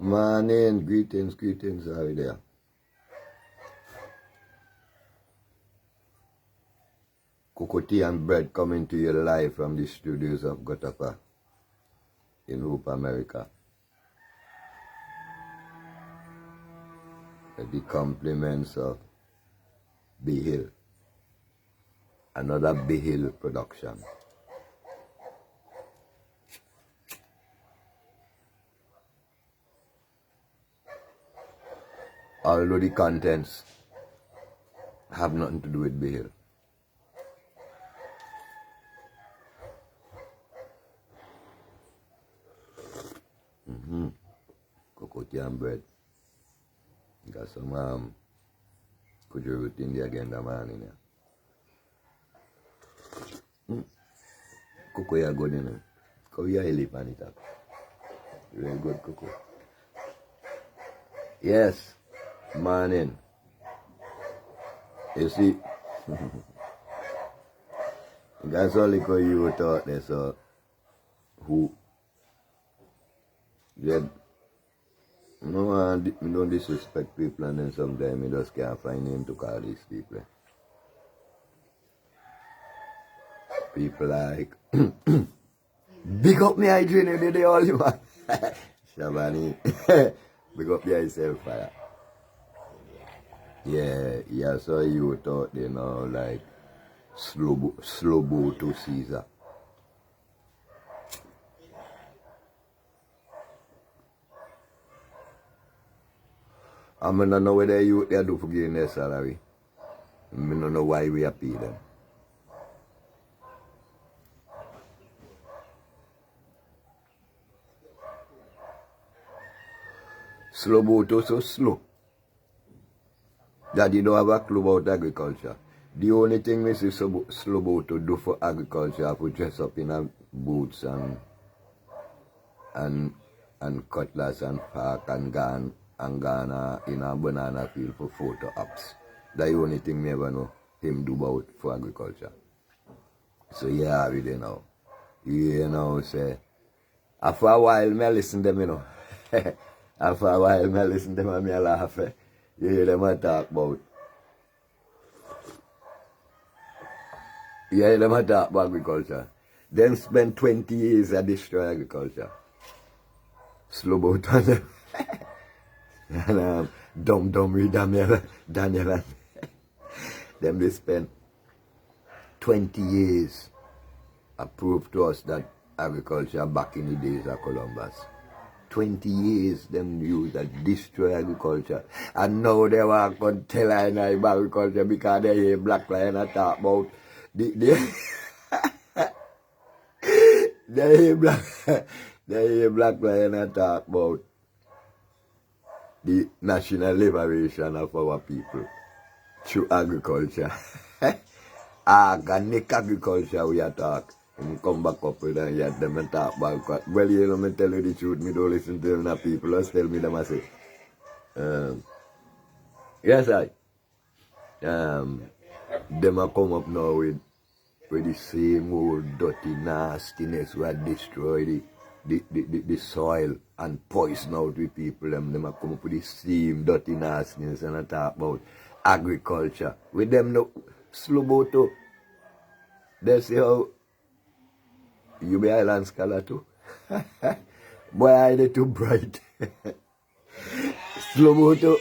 Morning, greetings, how are you there? Cocoa tea and bread coming to you live from the studios of Gotapa in Hope, America. With the compliments of B Hill, another B Hill production. Although the contents have nothing to do with B Hill. Cocoa tea and bread. Got some kujuru root in the agenda man in here. Cocoa is good in it. Cocoa is live on it up. Very good cocoa. Yes, morning. You see, that's all because you thought there, so who yeah, no, I don't disrespect people, and then sometimes I just can't find name to call these people. People like, big up me, I drink every day, all you want. Shabani, big up yourself, fire. Yeah, so you thought, you know, like, slow boat to Caesar. I don't know whether you they do for getting their salary. I don't know why we are pay them. Slow boat so slow that you don't have a clue about agriculture. The only thing we see slow boat to do for agriculture is to dress up in a boots and cutlass and park and gun in a banana field for photo ops. That's the only thing me ever know him do about for agriculture. So yeah, we don't know. You know, say, after a while, me listen to them, you know. After a while, me listen to them and me laugh. You hear them talk about. You hear them talk about agriculture. Them spend 20 years to destroy agriculture. Slow boat on them. And dumb read Daniel and them they spend 20 years to prove to us that agriculture back in the days of Columbus. 20 years them use that destroy agriculture. And now they want to tell I about agriculture because they hear black lion talk about they hear black lion talk about the national liberation of our people through agriculture. Organic agriculture we are talk. And come back up with them and them and talk about. Well, you know, me tell you the truth, me don't listen to them now people just tell me them I say. Yes, them a come up now with the same old dirty nastiness who had destroyed the soil and poison out with people. Them a come up with the same dirty nastiness and I talk about agriculture. With them no slow boat too. They say how you be island scholar too. Boy, I they too bright. Slow boat too.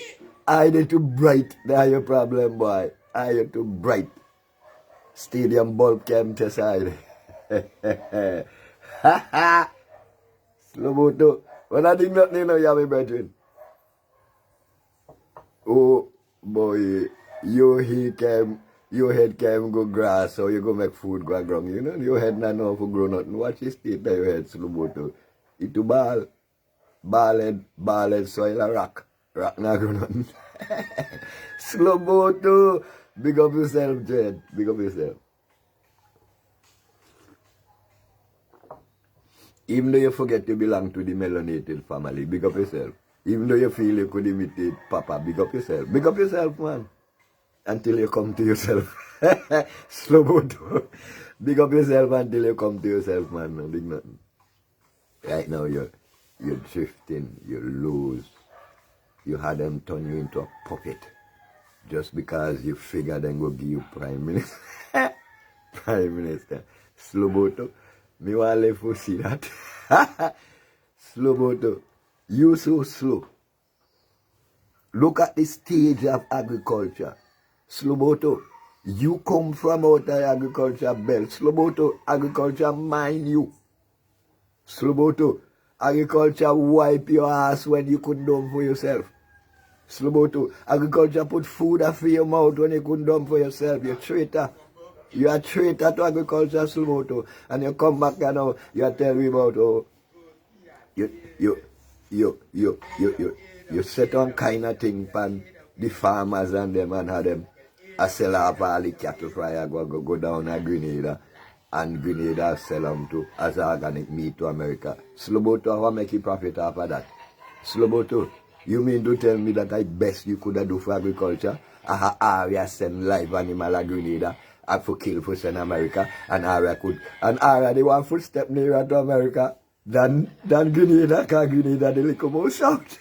I they too bright. That's your problem, boy. I you too bright. Stadium bulb came to side. Slow boat too. When I think nothing, you know, you have a brethren. Oh, boy, your head came go grass, so you go make food go ground. You know, your head not know for grow nothing. Watch your state that your head slow boat too. It to ball soil a rock. Rock not grow nothing. Slow boat too. Big up yourself, Jed. Big up yourself. Even though you forget you belong to the melanated family, big up yourself. Even though you feel you could imitate Papa, big up yourself. Big up yourself, man. Until you come to yourself. Slow boat. Big up yourself until you come to yourself, man. No big nothing. Right now, you're drifting, you lose. You had them turn you into a puppet just because you figure they go give you prime minister. Prime minister. Sloboto. Me want left for see that. Sloboto. You so slow. Look at the stage of agriculture. Sloboto. You come from out of agriculture belt. Sloboto. Agriculture mine you. Sloboto. Agriculture wipe your ass when you couldn't dump for yourself. Sloboto. Agriculture put food for your mouth when you couldn't dump for yourself. You're a traitor. You are a traitor to agriculture, Sloboto. And you come back and now you tell me about you set on kind of thing pan the farmers and them and have them I sell off all the cattle fry go down to Grenada and Grenada sell them to as organic meat to America. Sloboto, how make you profit off of that? Sloboto, you mean to tell me that I best you could have do for agriculture? Area send live animal to Grenada and for kill for send America and area they want footstep nearer to America than Grenada, because Grenada they little more south.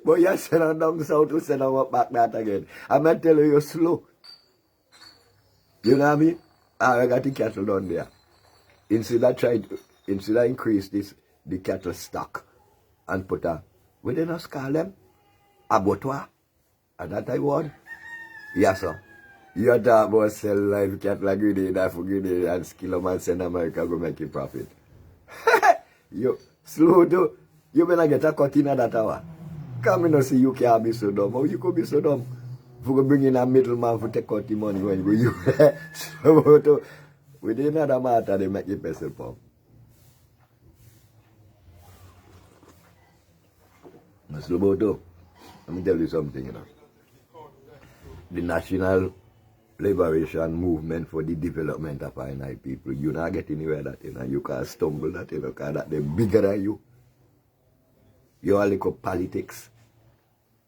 But you send them down south to send them up back that again. I'm going to tell you, you're slow. You know what I mean? I got the cattle down there. Instead of increase the cattle stock and put what they not call them? Abattoir. And that I want. Yes, sir. You talk about sell live cattle like Grenada for Grenada and skill them and send America go make you profit. You slow though. You better get a cut in that hour. Come in and see you can't be so dumb. How you could be so dumb? If you bring in a middleman for take out the money when you so within another matter they make you pay for. Sloboto, let me tell you something, you know. The National Liberation Movement for the Development of our people, you not get anywhere that, you know, you can't stumble that, you know, because that they're bigger than you. You all look politics,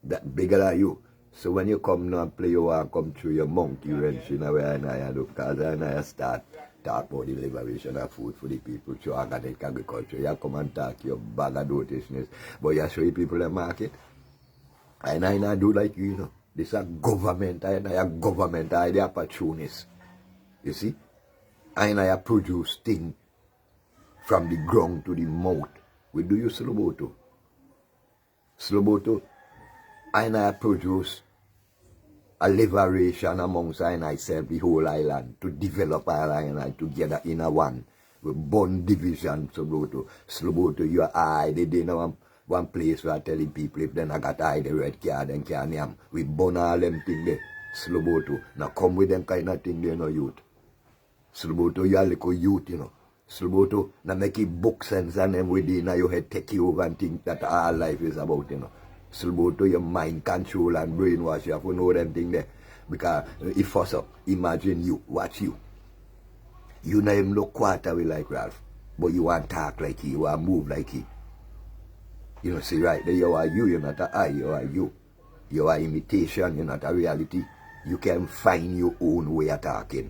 that bigger than you. So when you come now and play, you want to come through your monkey wrench, you know, where I do, because I start talk about the liberation of food for the people through organic agriculture. You come and talk your bag of dotishness, but you show people the market. And I not do like you know. This is a government, I the opportunist. You see? I produce things from the ground to the mouth. We do you Sloboto. Sloboto, I produce a liberation amongst I self, the whole island, to develop our island together in a one. We born division, Sloboto. Sloboto, you are they didn't one place where I telling people if then I got the red card then can yam. We burn all them things there. Sloboto. Now come with them kind of thing there, no youth. Sloboto, you are like a youth, you know. Sloboto, now make it book sense and them within your head take you over and think that all life is about, you know. Sloboto, your mind control and brainwash, you have to know them thing there. Because if first up, imagine you, watch you. You know him look quarter way like Ralph, but you want to talk like he, you want to move like he. You know, see right there, you are you, you're not a I, you are you. You are imitation, you're not a reality. You can find your own way of talking.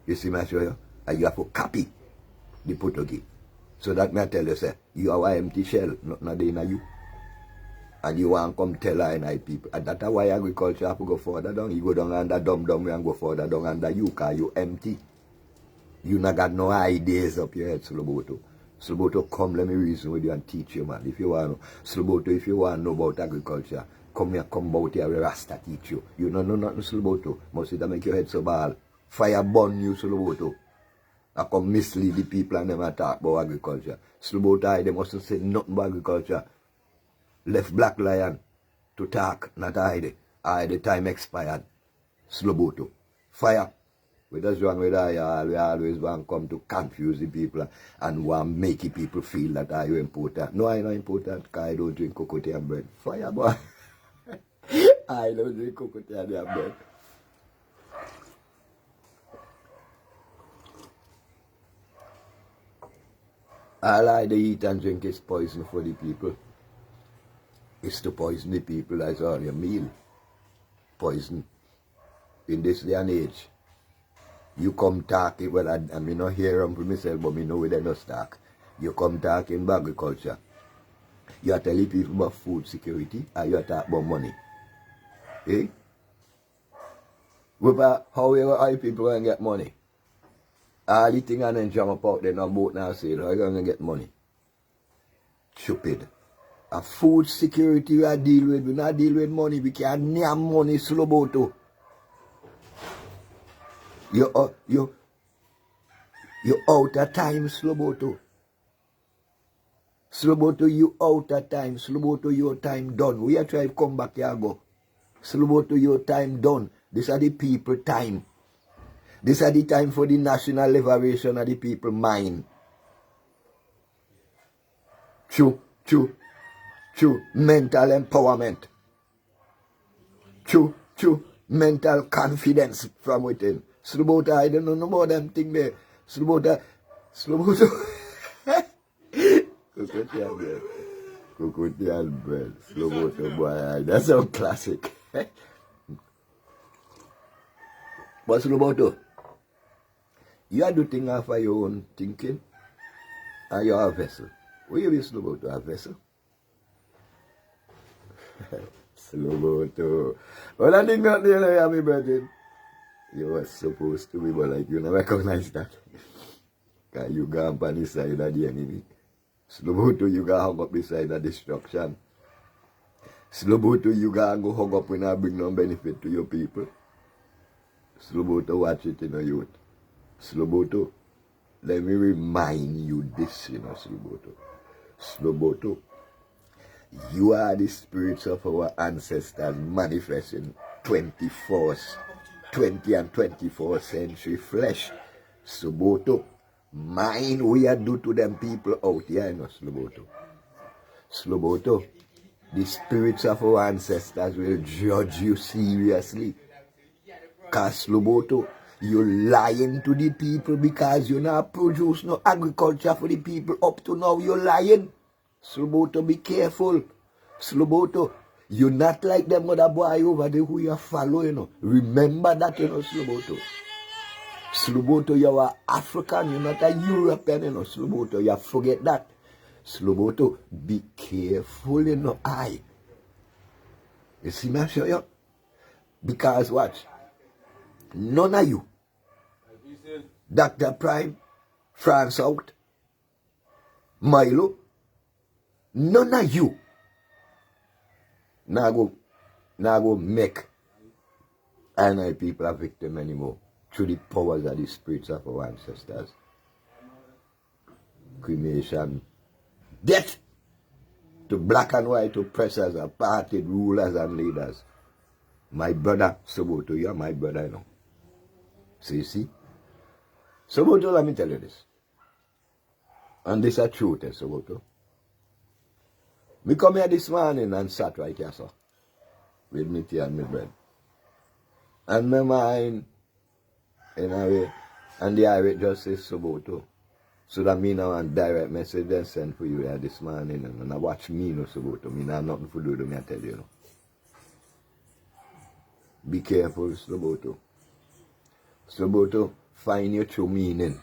You see my show you? And you have to copy the Portuguese. So that may tell you, say, you are an empty shell, not in you. And you want to come tell I people. And that's why agriculture have to go further down. You go down under dumb and go further down under you, because you empty. You not got no ideas up your head, Sloboto. Sloboto, come, let me reason with you and teach you, man. If you want to, Sloboto, if you want to know about agriculture, come here, come about here, we Rasta teach you. You don't know nothing, Sloboto. Must it make your head so bad. Fire burn you, Sloboto. I come mislead the people and them talk about agriculture. Sloboto, they mustn't say nothing about agriculture. Left Black Lion to talk, not I. The time expired. Sloboto. Fire. We just wrong with we always want to come to confuse the people and want to make the people feel that are you important. No, I'm not important because I don't drink cocoa tea and bread. Fire, boy. I don't drink cocoa tea and bread. All I eat and drink is poison for the people. It's to poison the people, that's all your meal. Poison. In this day and age. You come talk it, well, I mean not hear them for myself, but me know they don't talk. You come talking about agriculture. You are telling people about food security, and you are talking about money. Eh? How people going to get money? All the things and then jump up there, no boat now say, how you going to get money? Stupid. A food security we deal with, we not deal with money, we can't name money slow boat too. You out of time slow boat too. Slow boat too, you out of time. Slow boat too, your time done. We are trying to come back here go. Slow boat too, your time done. These are the people time. This are the time for the national liberation of the people mind. True. Mental empowerment. True. Mental confidence from within. Slow I don't know about them thing there. Slow Cocotian bread. Slow boy. That's so classic. But slow you are doing things for your own thinking, and you are a vessel. What you be slow about a vessel? Slow well, I think not there, happy birthday. You were supposed to be, but like you never recognize that. Because you go up on the side of the enemy. Slow you go hug up the side of destruction. Slow you go hug up when I bring no benefit to your people. Slow watch it in a youth. Slow let me remind you this, Slow you are the spirits of our ancestors manifesting 20 and 24th century flesh. Slow mind we are do to them people out here, Slow the spirits of our ancestors will judge you seriously. Because Slow you lying to the people because you not produce no agriculture for the people. Up to now, you're lying. Slow be careful. Slow you not like them other boy over there who you follow, Remember that, Slow you are African, you're not a European, Slow you forget that. Slow be careful, I. You see me, I show you? Because what? None of you, Dr. Prime, France out, Milo, none of you now go make and people a victim anymore through the powers of the spirits of our ancestors. Cremation, death to black and white oppressors, apartheid rulers and leaders. My brother, Soboto, you are my brother, So you see? Soboto, let me tell you this. And this is truth, Soboto. Me come here this morning and sat right here, so. With me tea and my bread. And my mind, in a way, and the irate just says Soboto. So that me now and direct message then send for you here this morning and I watch me, Soboto. Me now nothing to do to me, I tell you, Be careful, Sloboto, find your true meaning.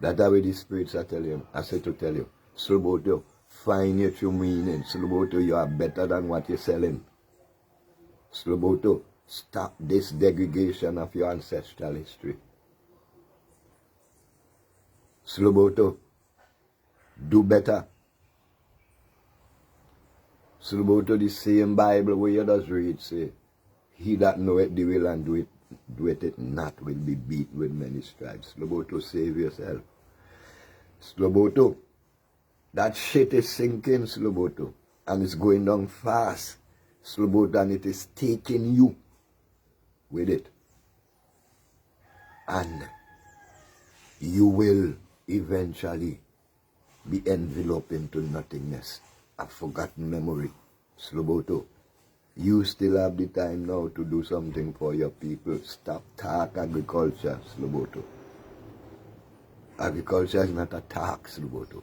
That's how the spirits are telling you. I said to tell you, Sloboto, find your true meaning. Sloboto, you are better than what you're selling. Sloboto, stop this degradation of your ancestral history. Sloboto, do better. Sloboto, the same Bible where you just read, say, he that knoweth the will and doeth it not will be beat with many stripes. Sloboto, save yourself. Sloboto, that shit is sinking, Sloboto, and it's going down fast. Sloboto, and it is taking you with it. And you will eventually be enveloped into nothingness, a forgotten memory. Sloboto, you still have the time now to do something for your people. Stop talk agriculture, Sloboto. Agriculture is not a talk, Sloboto.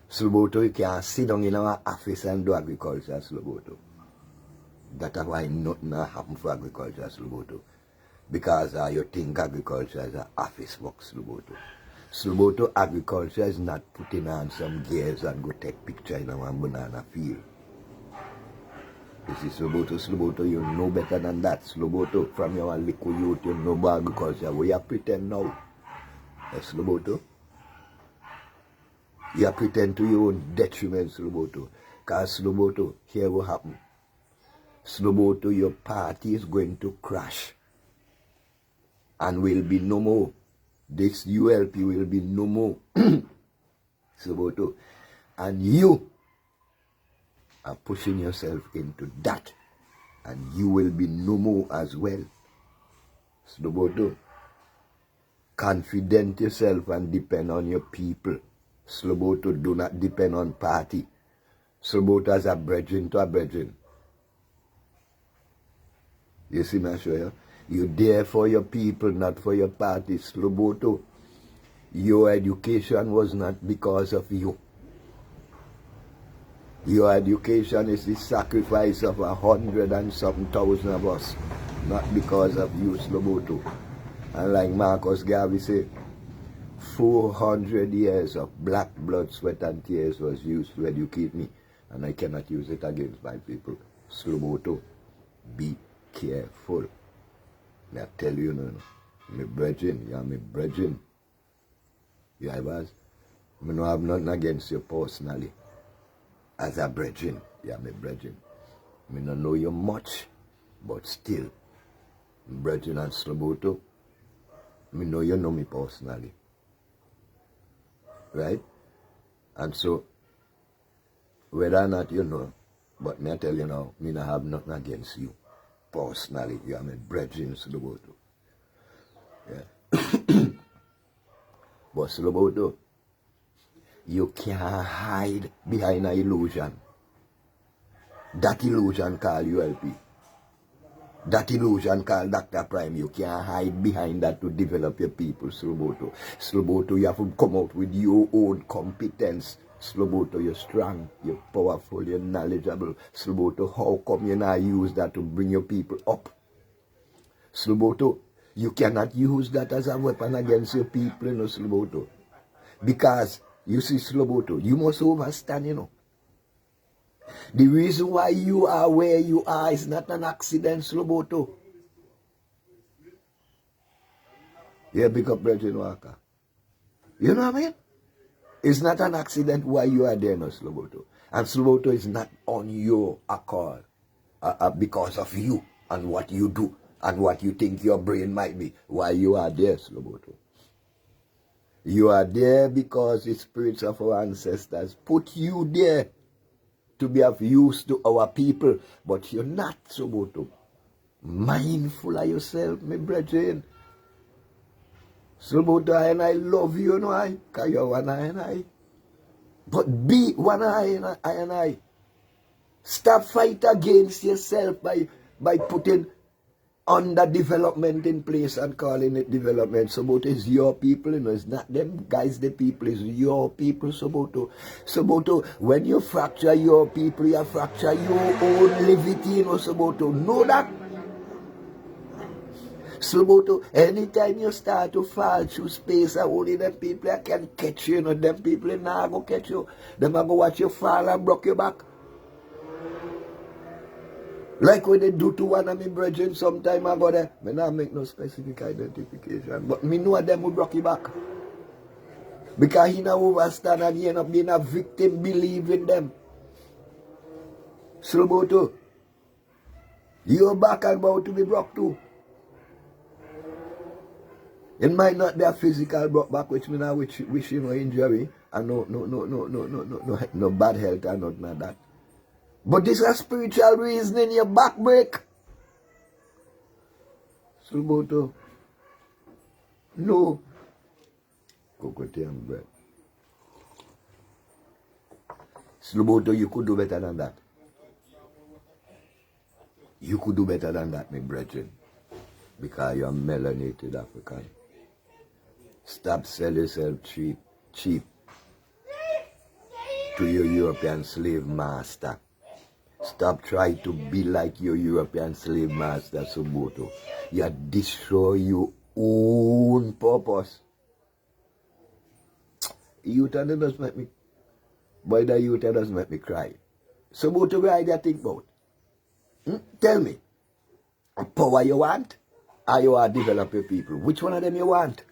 Sloboto, you can't sit down in our office and do agriculture, Sloboto. That's why nothing happen for agriculture, Sloboto. Because you think agriculture is an office work, Sloboto. Sloboto agriculture is not putting on some gears and go take picture in a one banana field. You see, Sloboto, you know better than that. Sloboto, from your little youth, you know about agriculture. What you pretend now? Sloboto? You pretend to your own detriment, Sloboto. Because Sloboto, here what happen. Sloboto, your party is going to crash. And will be no more. This ULP will be no more. Sloboto. And you are pushing yourself into that. And you will be no more as well. Sloboto. Confident yourself and depend on your people. Sloboto, do not depend on party. Sloboto as a brethren to a brethren. You see, me show you? You're there for your people, not for your party. Sloboto, your education was not because of you. Your education is the sacrifice of 100 and something thousand of us, not because of you, Sloboto. And like Marcus Garvey said, 400 years of black blood, sweat and tears was used to educate me, and I cannot use it against my people. Sloboto, be careful. I tell you, no, my brethren, you are my brethren. You are I don't have nothing against you personally. As a brethren, you are my brethren. I don't know you much, but still, brethren and Sloboto, I know you know me personally. Right? And so, whether or not you know, but me I tell you now, me not have nothing against you. Personally, you are my brethren, Sloboto. Yeah. But Sloboto, you can't hide behind an illusion. That illusion called ULP. That illusion called Dr. Prime. You can't hide behind that to develop your people, Sloboto. Sloboto, you have to come out with your own competence. Sloboto, you're strong, you're powerful, you're knowledgeable. Sloboto, how come you not use that to bring your people up? Sloboto, you cannot use that as a weapon against your people, you know, Sloboto. Because, you see, Sloboto, you must understand, you know. The reason why you are where you are is not an accident, Sloboto. Yeah, big up Brethren Walker. You know what I mean? It's not an accident why you are there, no, Sloboto. And Sloboto is not on your accord because of you and what you do and what you think your brain might be. Why you are there, Sloboto. You are there because the spirits of our ancestors put you there to be of use to our people. But you're not, Sloboto. Mindful of yourself, my brethren. Sloboto, and I love you, no I, because you're one eye and I. But be one eye and I. Stop fight against yourself by putting underdevelopment in place and calling it development. Sloboto is your people, you know, it's not them guys, the people, is your people, Sloboto. Sloboto, when you fracture your people, you fracture your own levity, you know, Sloboto. Know that. Sloboto, anytime you start to fall through space, only them people can catch you, you know, them people not go catch you. Them are go watch you fall and broke your back. Like what they do to one of my brethren some time ago there. I not make no specific identification, but me know them will broke your back. Because he now overstand and he end up being a victim, believing them. Sloboto, your back are about to be broke too. It might not be a physical broke back, which me now wish you no injury and no bad health and nothing like that. But this is a spiritual reason in your back break. Sloboto, no. Cocoa and bread. Sloboto, you could do better than that. You could do better than that, my brethren. Because you're melanated African. Stop selling yourself cheap to your European slave master. Stop trying to be like your European slave master, Sloboto. You destroy your own purpose. youth and it does make me, boy, the youth and does make me cry. So about the way I think about. Tell me, power you want, or you want to develop your people? Which one of them you want?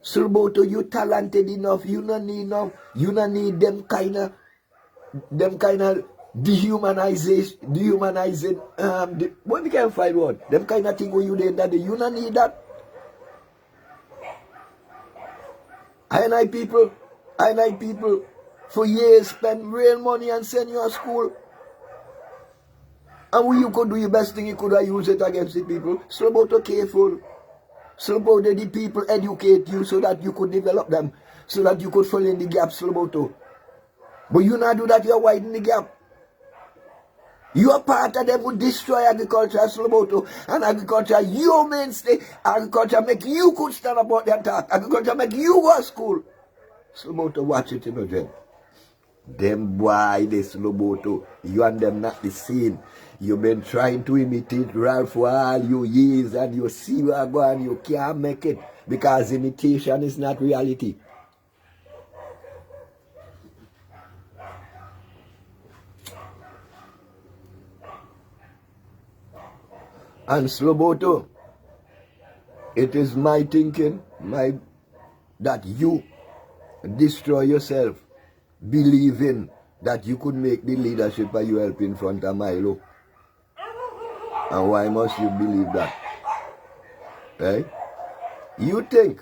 So about you talented enough, you don't need them kind of dehumanizing, what we can find word, them kind of thing where you did that, you don't need that. I like people for years spend real money and send you to school. And when you could do your best thing, you could have used it against the people. So about to careful. So about the people educate you so that you could develop them. So that you could fill in the gaps. So about to. But you not do that, you're widening the gap. You are part of them who destroy agriculture, so about to. And agriculture, your mainstay. Agriculture make you could stand up out there and talk. Agriculture make you go to school. So about to watch it, you know, Jen. Them boy, they slow boat, you and them not the same. You've been trying to imitate Ralph for all your years and you see where I go and you can't make it because imitation is not reality. And Sloboto, it is my thinking, that you destroy yourself, believing that you could make the leadership of you help in front of Milo. And why must you believe that? Eh? You think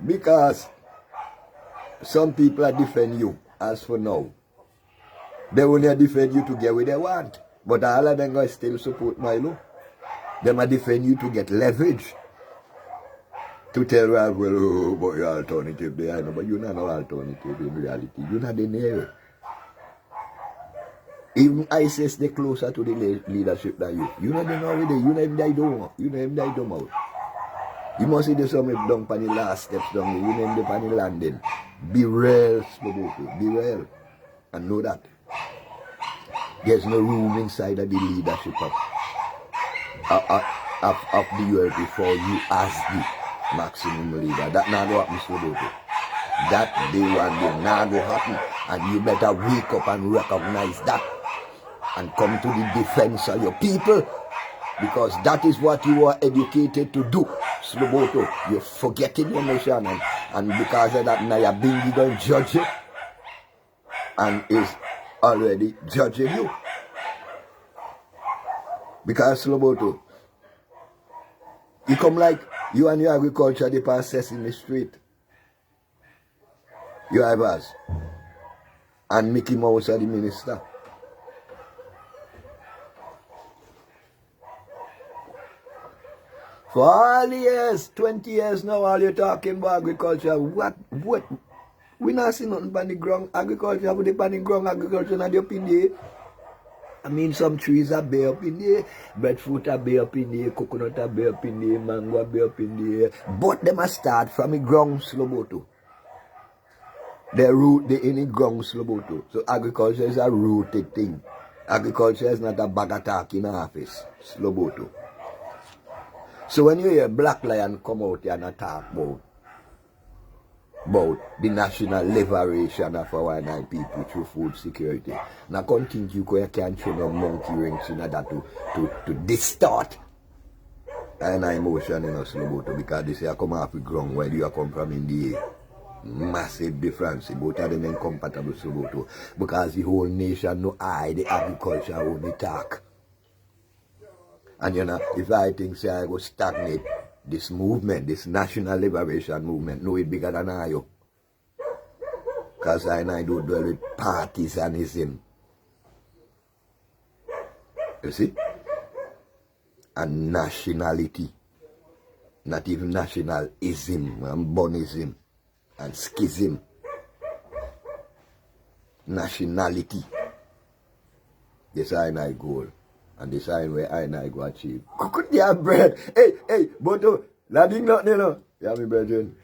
because some people are defend you, as for now, they only defend you to get what they want. But all of them guys still support Milo. They might defend you to get leverage. To tell Ralph, well, oh, but your alternative there, but you're not no alternative in reality. You're not in there. Even ISIS, they're closer to the leadership than you. You're not in already. You never die dumb. You never die dumb out. You must see the summit down on the last steps down there. You never die on the landing. Be real, Sloboto. Be real. And know that. There's no room inside of the leadership of the ULP for you as the maximum leader. That not go happen, Sloboto. That day one day not go happen. And you better wake up and recognize that. And come to the defense of your people. Because that is what you are educated to do. Sloboto, you're forgetting your mission. And because of that, now you're being going to judge it. And is already judging you. Because Sloboto, you come like you and your agriculture, they pass Sesame Street. You have us. And Mickey Mouse are the minister. For all the years, 20 years now, all you're talking about agriculture, what? We not see nothing on the ground. Agriculture, with the on the ground, agriculture not up in there. I mean, some trees are bare up in there, breadfruit are bare up in there, coconut are bare up in there, mango are bare up in there. But they must start from the ground, Sloboto. They root the in the ground, Sloboto. So agriculture is a rooted thing. Agriculture is not a bag of talk in the office, Sloboto. So when you hear Black Lion come out here and talk about the national liberation of our nine people through food security, now can't think you can throw no monkey rings in order to distort an emotion in us, Sloboto, because they say I come off the ground while you come from in the air. Massive difference. Both of them incompatible, Sloboto, because the whole nation know the agriculture only talk. And you know, if I think say I go stagnate this movement, this national liberation movement, no it bigger than I. Because I do dwell with partisanism. You see? And nationality. Not even nationalism and bonism and schism. Nationality. This is my goal. And the sign where I go achieve. Could you have bread? Hey, Boto, nothing, you know. Yeah, me brethren.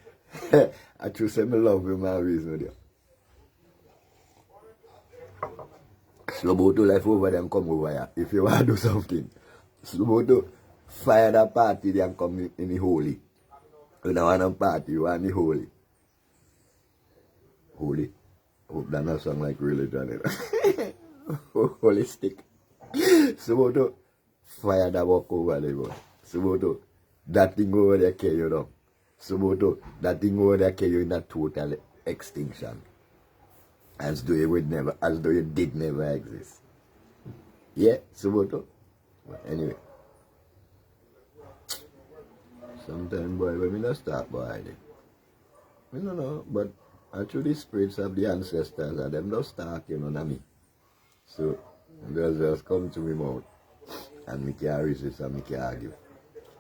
I choose say me love you, my reason with you. Sloboto life over them come over here. If you want to do something. Sloboto fire that party, they come in the holy. We don't want a party, we want the holy. Holy. Hope that not sound like religion. Holistic. Suboto, fire that walk over there, boy. Suboto, that thing over there carry you down. Suboto, that thing over there carry you in a total extinction. As though you did never exist. Yeah, Suboto. But anyway. Sometimes, boy, when we not start, boy, I don't know, but actually spirits of the ancestors and them don't start, you know what I mean? So, they just come to me mouth and me can't resist and me can't argue.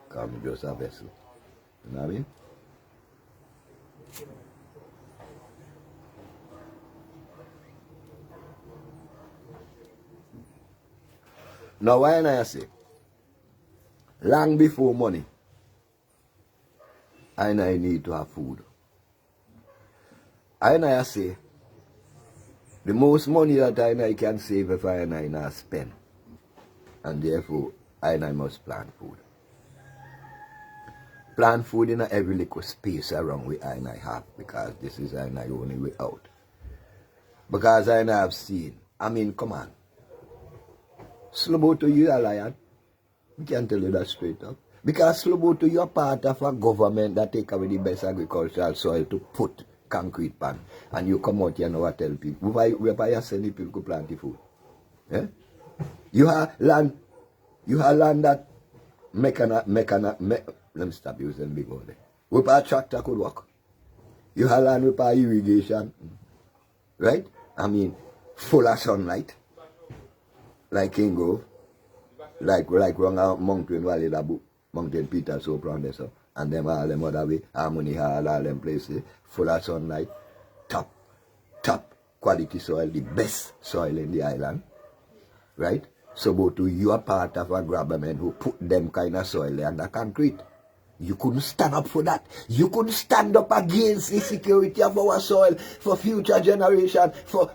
Because I'm just a vessel. You know what I mean? Now, why I say, long before money, I need to have food. I say, the most money that I can save if I not spend. And therefore, I must plant food. Plant food in every little space around where I have, because this is I only way out. Because I have seen, I mean, come on. Sloboto, you are a liar. We can tell you that straight up. Because Sloboto, you are part of a government that take away the best agricultural soil to put concrete pan. And you come out here and now tell people, where you send people to plant the food. Yeah? You have land that let me stop using big word. Where a tractor could work. You have land with a irrigation. Right? I mean, full of sunlight. Like King Grove. Like wrong Mountain Valley, that book. Mountain Peter, so around there, so. And them all them other way, Harmony Hall, all them places, full of sunlight, top quality soil, the best soil in the island, right? So, but you are part of a government who put them kind of soil under concrete. You couldn't stand up for that. You couldn't stand up against the security of our soil for future generation, for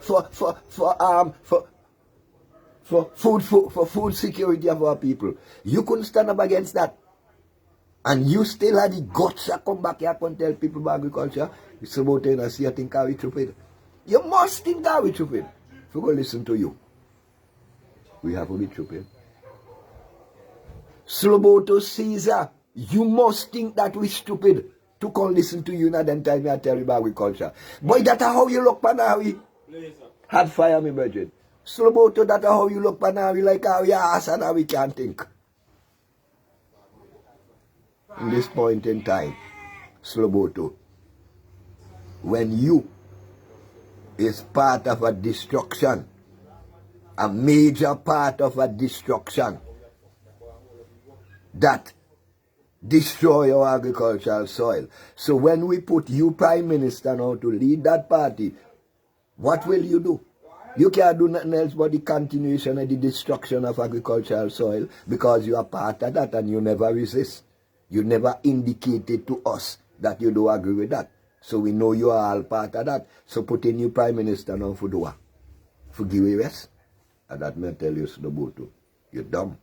food security of our people. You couldn't stand up against that. And you still have the guts to come back here and tell people about agriculture. It's about to see, I think how we stupid. You must think how we stupid. If we go listen to you, we have to be stupid. Sloboto Caesar, you must think that we stupid to come listen to you and then tell me I tell you about agriculture. Boy, that's how you look Panawi. Had fire me, budget. Sloboto, that's how you look Panawi, like how you ask and how we can't think. In this point in time, Sloboto, when you is part of a destruction, a major part of a destruction that destroy our agricultural soil. So when we put you Prime Minister now to lead that party, what will you do? You can't do nothing else but the continuation of the destruction of agricultural soil because you are part of that and you never resist. You never indicated to us that you don't agree with that. So we know you are all part of that. So put in your Prime Minister now for do what? For Binghiwars? And that may tell you Sloboto. You're dumb.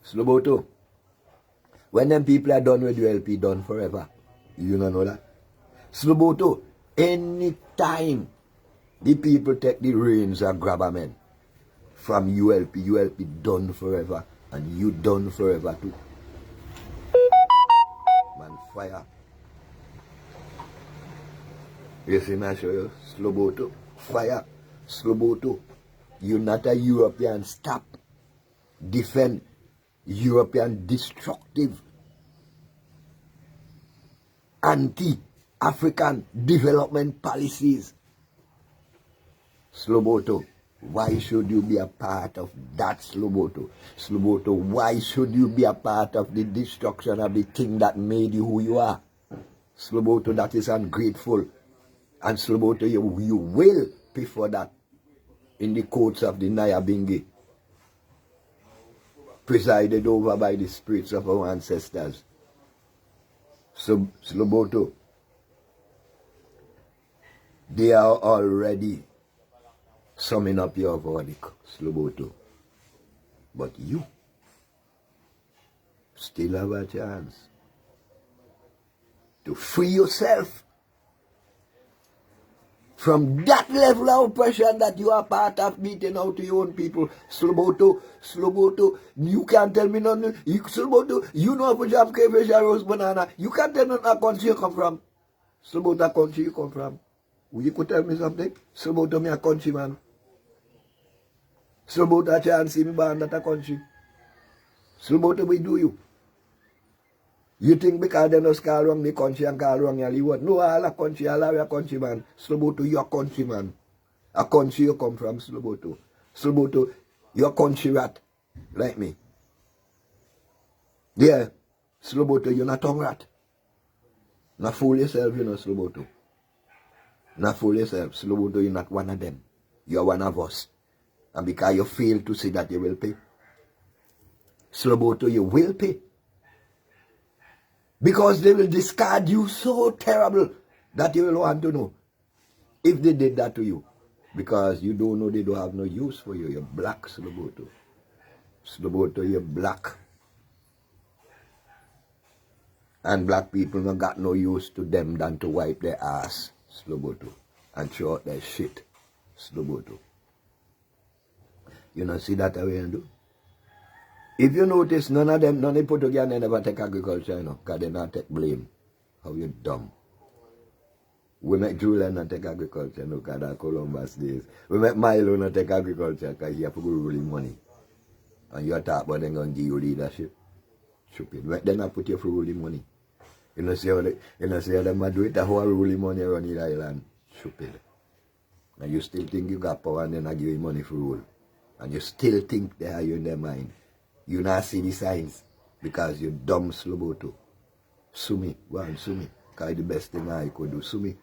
Sloboto. When them people are done with ULP, done forever. You don't know that? Sloboto, anytime the people take the reins and grab a man from ULP done forever, and you done forever too. Man, fire. You see, I show you, Sloboto, fire, Sloboto. You're not a European, stop. Defend European destructive, anti-African development policies. Sloboto, why should you be a part of that, Sloboto? Sloboto, why should you be a part of the destruction of the thing that made you who you are? Sloboto, that is ungrateful. And Sloboto, you will pay for that in the courts of the Nyabingi, presided over by the spirits of our ancestors. So, Sloboto, they are already summing up your verdict, Sloboto. But you still have a chance to free yourself from that level of oppression that you are part of, beating out your own people. Sloboto, you can't tell me nothing. Sloboto, you know for job crayfish and roast banana. You can't tell me what country you come from. Sloboto, country you come from. You could tell me something? Sloboto, me a countryman. Sloboto, I can't see me born that a country. Sloboto, we do you. You think because they don't call wrong the country and call wrong your what? No, all a country, all are a countryman. Sloboto, you're a countryman. A country you come from, Sloboto. Sloboto, you're a country rat, like me. Yeah, Sloboto, you're not tongue rat. Not fool yourself, you know, Sloboto. Not fool yourself. Sloboto, you're not one of them. You're one of us. And because you fail to see that, you will pay. Sloboto, you will pay. Because they will discard you so terrible that you will want to know if they did that to you. Because you don't know they don't have no use for you. You're black, Sloboto. Sloboto, you're black. And black people don't got no use to them than to wipe their ass, Sloboto, and throw out their shit, Sloboto. You know, see that way and do? If you notice, none of them put together, they never take agriculture, you know, because they not take blame. How you dumb. We make Julian not take agriculture, you know, because that's Columbus days. We make Milo not take agriculture, because he have to go ruling money. And you talk about them going to give you leadership. Stupid. Make them not put you for ruling money. You know, see how them do it, how ruling money around the island. Stupid. And you still think you got power and then I give you money for rule. And you still think they are you in their mind. You not see the signs because you dumb Sloboto. Sue me. Go and sue me. Because the best thing I could do. Sue me.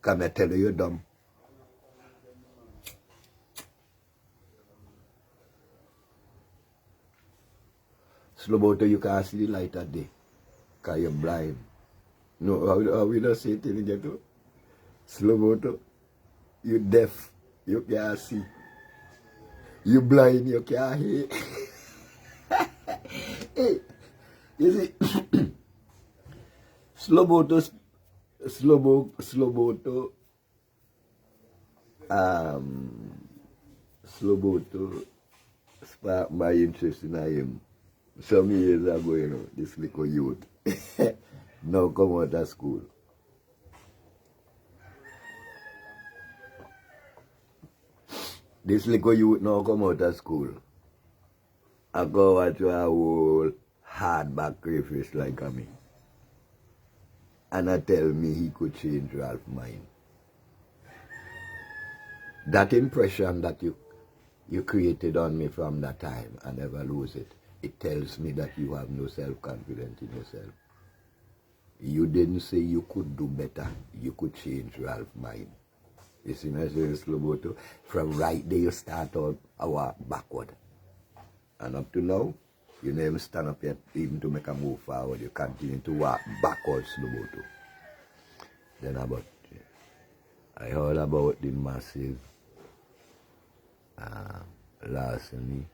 Come and tell you you're dumb. Sloboto, you can't see the light of day. Because you're blind. No, how we don't say it in the ghetto? Sloboto, you deaf. You can't see. You blind, you can't hear. Hey, you see, Sloboto sparked my interest in him some years ago, you know, this little youth. Now come out of school. This little youth now come out of school. I go watch a whole hardback crayfish like me. And I tell me he could change Ralph's mind. That impression that you created on me from that time, I never lose it. It tells me that you have no self-confidence in yourself. You didn't say you could do better. You could change Ralph's mind. You see me saying, Sloboto? From right there you start out our backward. And up to now, you never stand up yet even to make a move forward. You continue to walk backwards, Sloboto. Then I heard about the massive larceny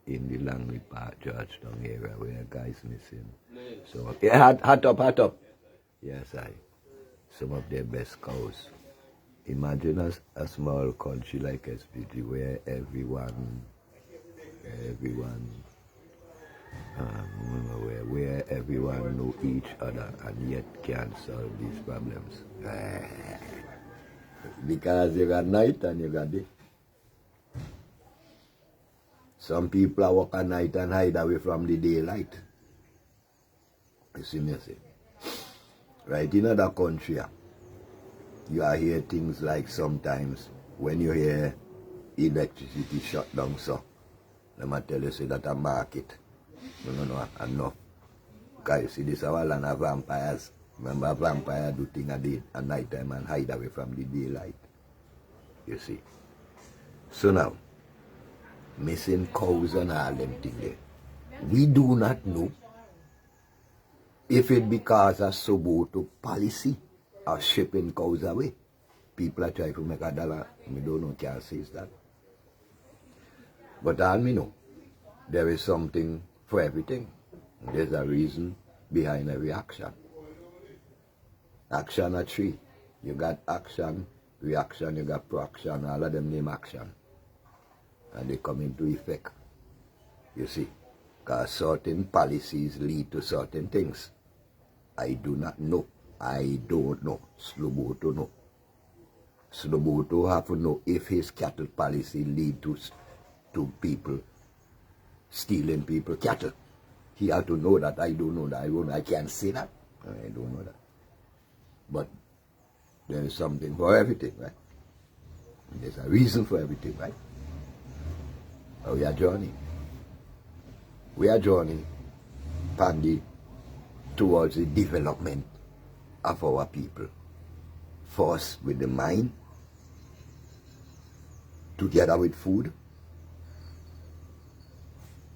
in the Langley Park, Georgetown area where a guy's missing. So, yeah, hat up. Yes, some of their best cows. Imagine a small country like SPG where everyone know each other and yet can't solve these problems. Because you got night and you got day. Some people are work at night and hide away from the daylight. You see me say? Right in other country, you are hear things like sometimes when you hear electricity shut down, so let me tell you say that a market. No, enough. Because you see this our land of vampires. Remember vampire do things at night time and hide away from the daylight. You see. So now, missing cows and all them things there. We do not know if it because of Sloboto policy of shipping cows away. People are trying to make $1. I don't know, can't say that. But all me know, there is something for everything. There's a reason behind every action. Action are three. You got action, reaction, you got proaction, all of them name action. And they come into effect. You see, because certain policies lead to certain things. I do not know. I don't know. Sloboto know. Sloboto have to know if his cattle policy lead to people stealing people cattle. He have to know that. I don't know that. I can't say that. I don't know that. But there is something for everything, right? There's a reason for everything, right? So we are journeying. We are journeying, Pandy, towards the development of our people. First with the mind, together with food,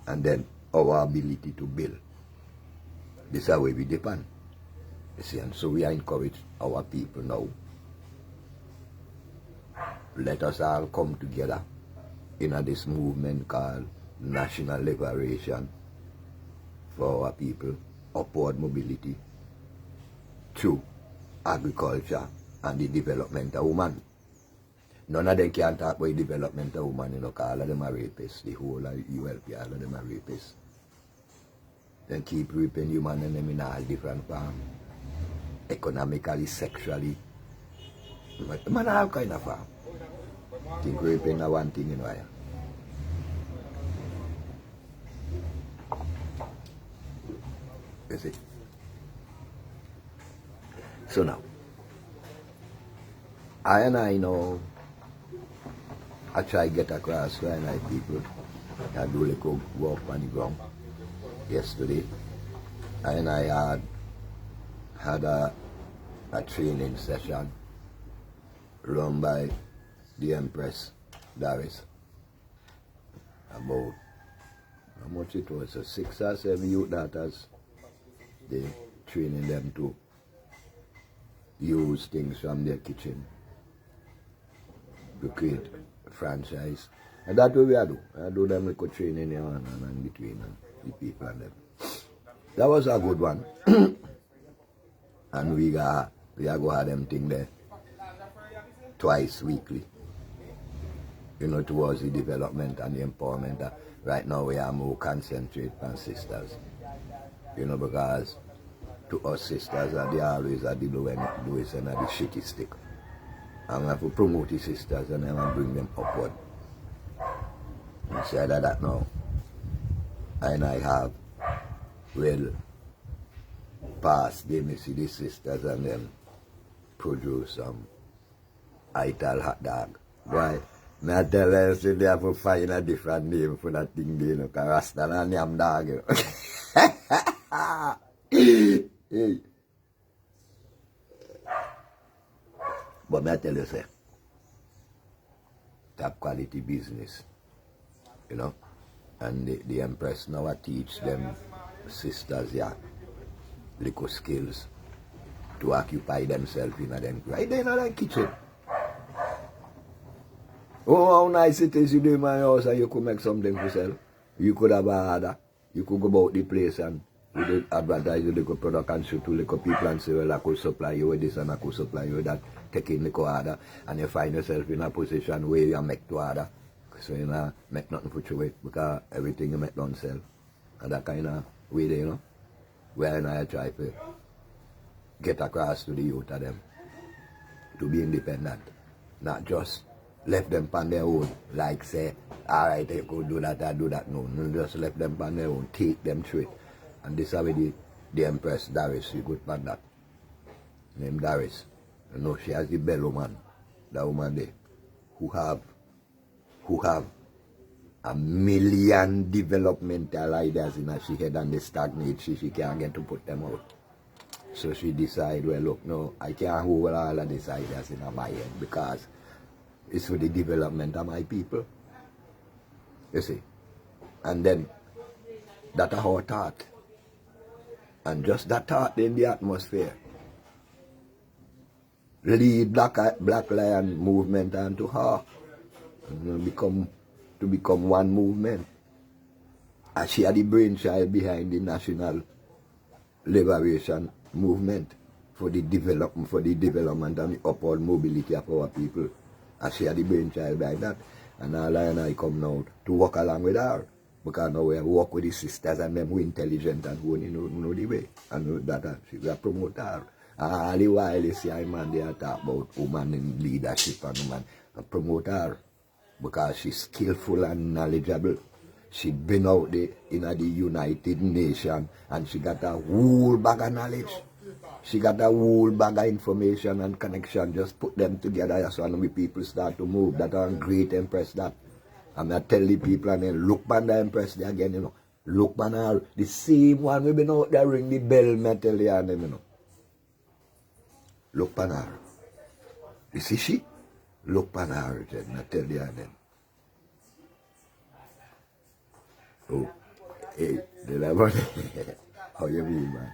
and then our ability to build. This is how we depend. You see, and so we are encouraging our people now. Let us all come together in this movement called National Liberation for our people, upward mobility through agriculture and the development of women. None of them can talk about the development of women, you know, because all of them are rapists. The whole of ULP, all of them are rapists. Then keep raping human and them in all different forms. Economically, sexually. Man, all kind of form. Think raping is one thing, you know. You see? So now, I know I try to get across to I people. I do like walk on the ground yesterday. And I had a training session run by the Empress Doris about how much it was, so 6 or 7 youth daughters. They training them to use things from their kitchen to create a franchise. And that's what we do. I do them like a training here and between the people and them. That was a good one. And we are going to have them thing there twice weekly. You know, towards the development and the empowerment. Right now we are more concentrate on sisters. You know, because to us sisters they always are the lowest and the shitty stick. And we have to promote the sisters and then bring them upward. Instead of that now, and I have past them, you see the sisters and them produce some ital hot dog. Why? I tell them, so they have to find a different name for that thing, you know, because Rasta and yam dog, you know. Hey. But I tell you, say, top quality business, you know, and the Empress now I teach them sisters, yeah, little skills to occupy themselves in them, right there in the kitchen. Oh, how nice it is you do in my house and you could make something for sell. You could have a order. You could go about the place and you could advertise the little product and show to little people and say, well, I could supply you with this and I could supply you with that. Take in the order and you find yourself in a position where you make to order. So you know, make nothing for you because everything you make don't sell. And that kind of way there, you know, where I try to get across to the youth of them to be independent, not just left them on their own, like say, alright, they could do that, I do that. No, just left them on their own, take them through it. And this is how the Empress Doris, you good on that. Named Doris. You know, she has the bell woman, that woman there, who have a million developmental ideas in her head and they stagnate, she can't get to put them out. So she decide, well look, no, I can't hold all of these ideas in my head because it's for the development of my people. You see? And then that's our thought. And just that thought in the atmosphere lead Black Lion movement onto her. And become one movement. And she had the brainchild behind the National Liberation Movement for the development and the upward mobility of our people. And she had the brainchild behind that. And all I come now to walk along with her. Because now we work with the sisters and them who intelligent and who know the way. And that she will promote her. And all the while you see a man there talk about woman in leadership and woman and promote her. Because she's skillful and knowledgeable. She been out there in the United Nations and she got a whole bag of knowledge. She got a whole bag of information and connection. Just put them together so when people start to move. That I'm great impressed that. And I tell the people and then look on the impress there again, you know. Look on her. The same one we been out there ring the bell metal there and them, you know. Look on her. You see she? Look on her, and I tell you and then. Oh, hey, how you mean, man?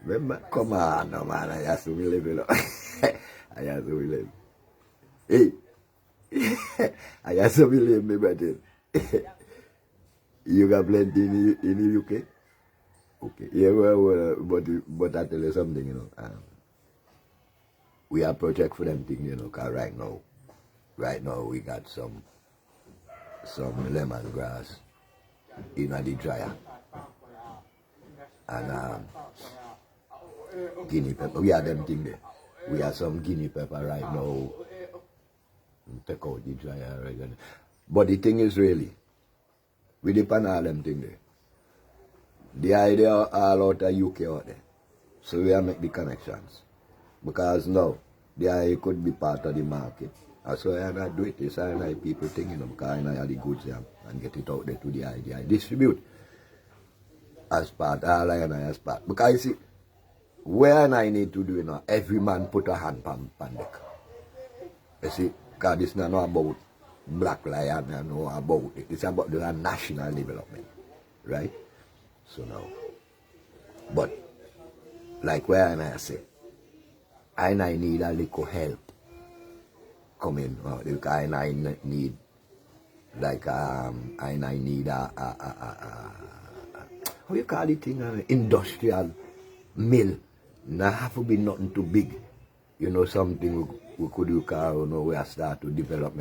Remember, come on, no, man, I have to live, you know. I have to live. Hey, I have to live, me, brother. You got plenty in the UK? Okay, yeah, well, but I tell you something, you know. We have project for them things, you know, because right now we got some lemongrass in the dryer and guinea pepper. We have them thing there. We have some guinea pepper right now. Take out the dryer right. But the thing is really, we depend on all them thing there. The idea all out of UK out there. So we have make the connections. Because now the idea could be part of the market. And so I not do it. It's I people thinking of because I have the goods there and get it out there to the idea. I distribute as part, all I as part. Because you see, where I need to do it now, every man put a hand on deck. You see, because it's not about Black Lion and no about it. It's about the national development. Right? So now. But like where I say, I need a little help. Come in, because I need like I need how you call it thing, industrial mill. Not have to be nothing too big. You know, something we could do, you know, we start to develop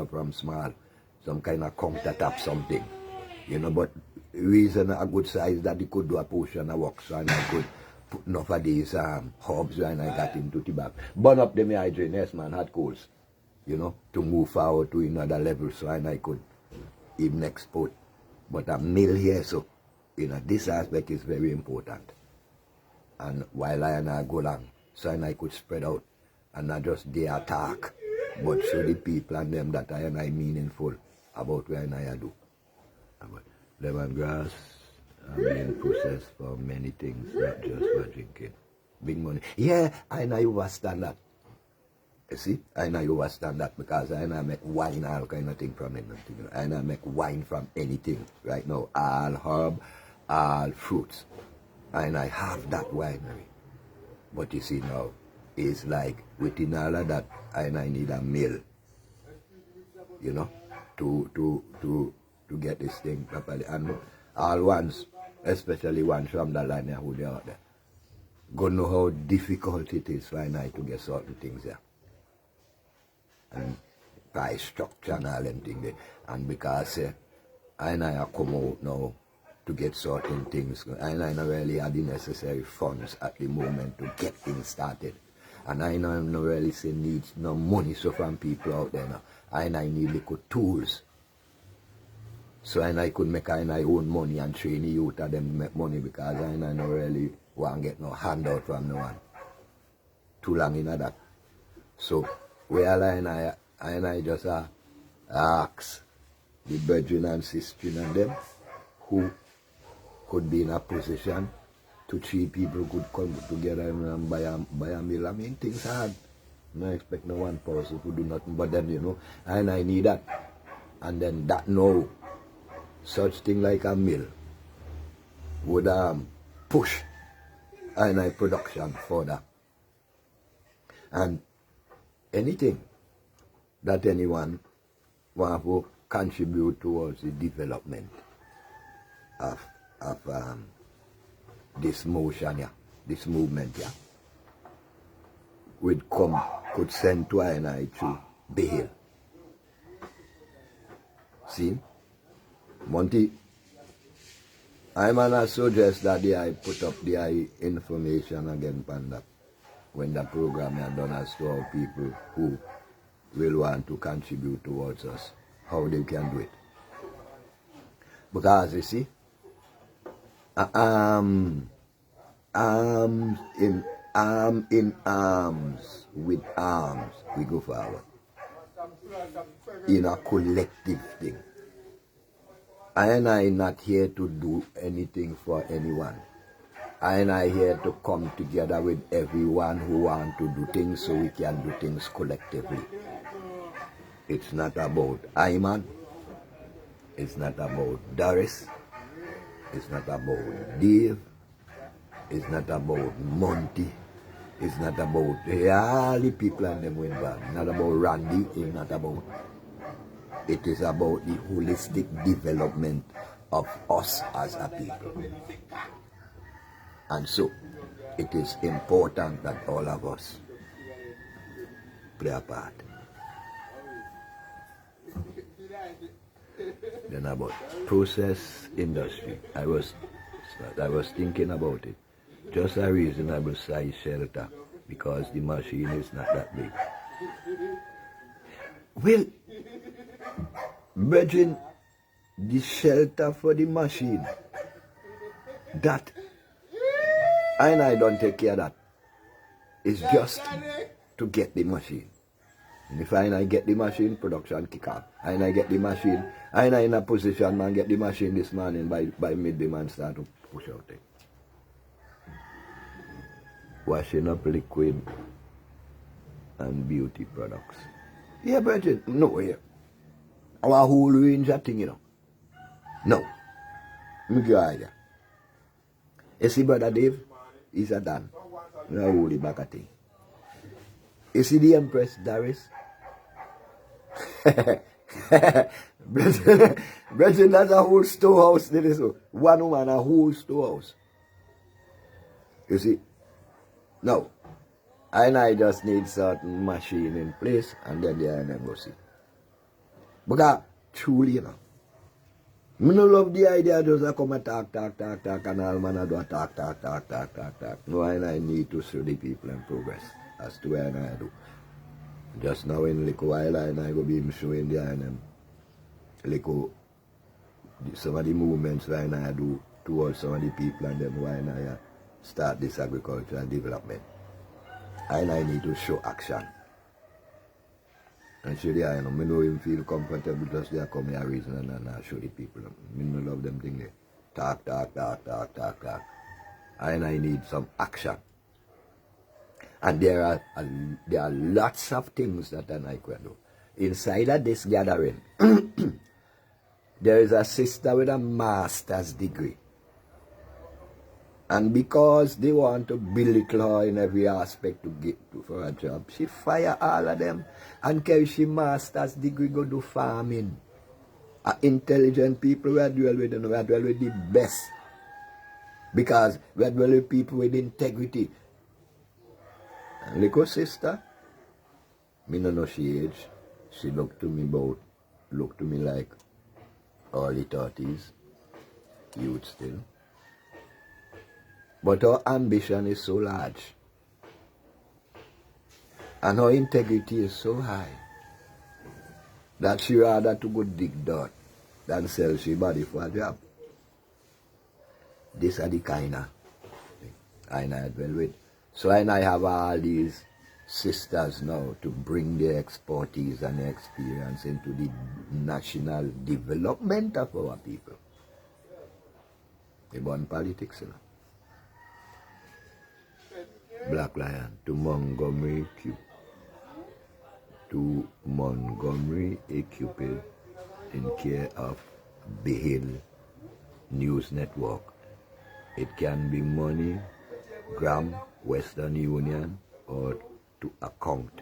from small, some kind of countertop something. You know, but reason a good size that you could do a portion of work, so and I could put enough of these hubs when I got into the back. Burn up them hydrant, yes man, hot coals, you know, to move forward to another level so and I could even export. But a mill here, so, you know, this aspect is very important. And while I go along, so and I could spread out and not just the attack, but show the people and them that I meaningful about where I do. About lemongrass, being processed for many things, not just for drinking. Big money. Yeah, I know you understand that. You see, I know you understand that because I know make wine, all kind of thing from anything. I know make wine from anything right now, all herb, all fruits. And I have that winery. But you see now, it's like within all of that, I need a mill, you know, to get this thing properly. And all ones, especially ones from the line who they out there, gonna know how difficult it is for I to get certain things there. And price structure and all them things there. And because I come out now to get certain things, I don't really have the necessary funds at the moment to get things started. And I know I'm not really say needs no money so from people out there now. I need little tools. So I could make I own money and train the youth of them make money because I don't really want to get no handout from no one. Too long in that. So where I just ask the brethren and sisters and them who could be in a position to 3 people could come together and buy a meal. I mean, things hard. I expect no one person to do nothing but then, you know, and I need that. And then that no such thing like a mill would push I production further. And anything that anyone want to contribute towards the development of this motion, yeah, this movement, yeah, could send to I and I to Behil. See? Monty, I'm gonna suggest that I put up the information again on that when the program is done as to how people who will want to contribute towards us, how they can do it. Because you see, arm in arms with arms, we go forward in a collective thing. I and I not here to do anything for anyone. I and I here to come together with everyone who want to do things so we can do things collectively. It's not about Ayman. It's not about Doris. It's not about Dave. It's not about Monty. It's not about all the people and them went back. Not about Randy. It's not about. It is about the holistic development of us as a people. And so, it is important that all of us play a part. Then about process industry. I was thinking about it. Just a reasonable size shelter because the machine is not that big. Well, imagine the shelter for the machine. That, and I don't take care of that. It's just to get the machine. And if I get the machine, production kick off. And I get the machine, and I in a position, man, get the machine this morning by midday, man, start to push out it. Washing up liquid and beauty products. Yeah, Bridget, no, yeah. Our whole range of thing, you know. No. Me give you an idea. You see, Brother Dave, he's a Dan. We are holy back a thing. You see the Empress Doris? Brethren, that's a whole storehouse. One woman, a whole storehouse. You see? Now, I just need certain machine in place and then they are go see. Because truly, you know, I don't love the idea just to come and talk and all man do a talk. No, I need to show the people in progress as to what I do. Just now in a little while I go be showing the little some of the movements that I do towards some of the people and them why I start this agricultural development. And I need to show action. And show the I know him feel comfortable just there come here reason and I show the people. I no love them thing there. Talk. And I need some action. And there are lots of things that I can do. Inside of this gathering, there is a sister with a master's degree. And because they want to belittle her in every aspect to get for a job, she fire all of them and carry she master's degree go do farming. Intelligent people we are dwell with, we are dwell with the best. Because we are dwell with people with integrity. And little sister, me no know she age. She look to me like early 30s, youth still. But her ambition is so large. And her integrity is so high that she rather to go dig dirt than sell she body for a job. These are the kind of thing I dwell with. So I have all these sisters now to bring their expertise and experience into the national development of our people. They born politics, you know. Black Lion to Montgomery Cupid in care of Behil News Network. It can be money, gram, Western Union, or to account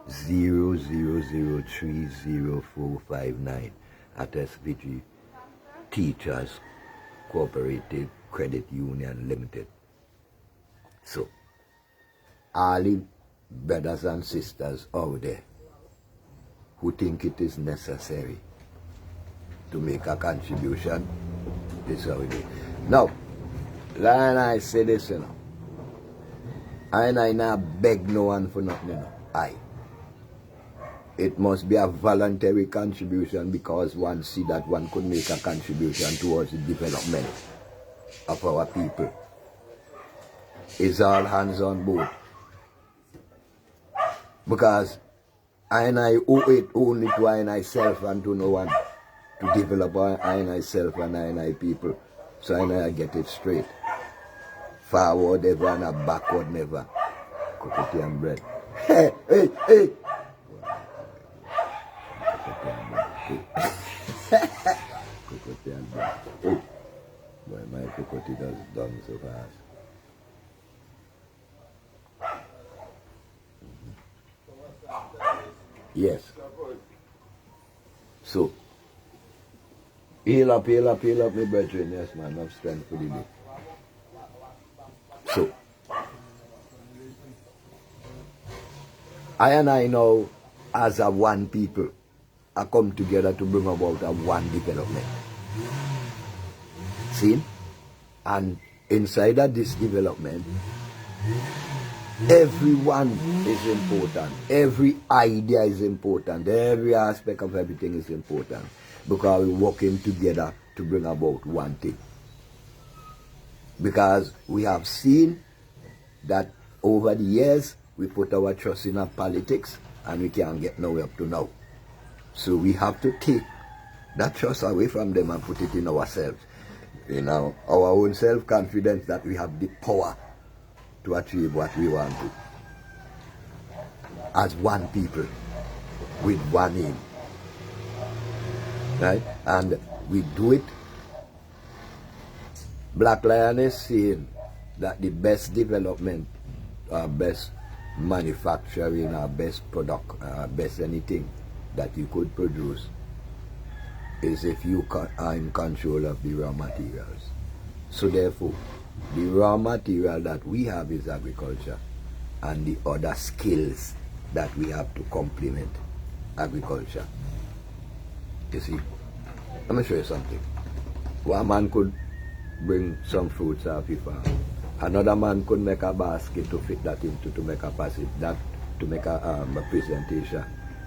000030459 at SVG Teachers Cooperative Credit Union Limited. So, all the brothers and sisters out there who think it is necessary to make a contribution, this is how it is. Now, like I say this, you know, I not beg no one for nothing, you know. It must be a voluntary contribution because one see that one could make a contribution towards the development of our people. It's all hands on board. Because I owe it only to I self and to no one to develop I self and I people. So I get it straight. Forward ever and a backward never. Cocotte and bread. Hey, hey, hey! Cocotte and bread. Oh, boy, my cocotte does done so fast. Yes. So, heal up, my brethren. Yes, man, enough strength for the day. So, I know, as a one people, I come together to bring about a one development. See? And inside of this development, everyone is important. Every idea is important. Every aspect of everything is important. Because we're working together to bring about one thing. Because we have seen that over the years, we put our trust in our politics and we can't get nowhere up to now. So we have to take that trust away from them and put it in ourselves. In our own self-confidence that we have the power to achieve what we want to. As one people, with one aim. Right? And we do it. Black Lion is saying that the best development, our best manufacturing, our best product, best anything that you could produce is if you are in control of the raw materials. So therefore, the raw material that we have is agriculture, and the other skills that we have to complement agriculture. You see, let me show you something. One man could bring some fruits off his farm. Another man could make a basket to fit that into to make a passage, that to make a presentation.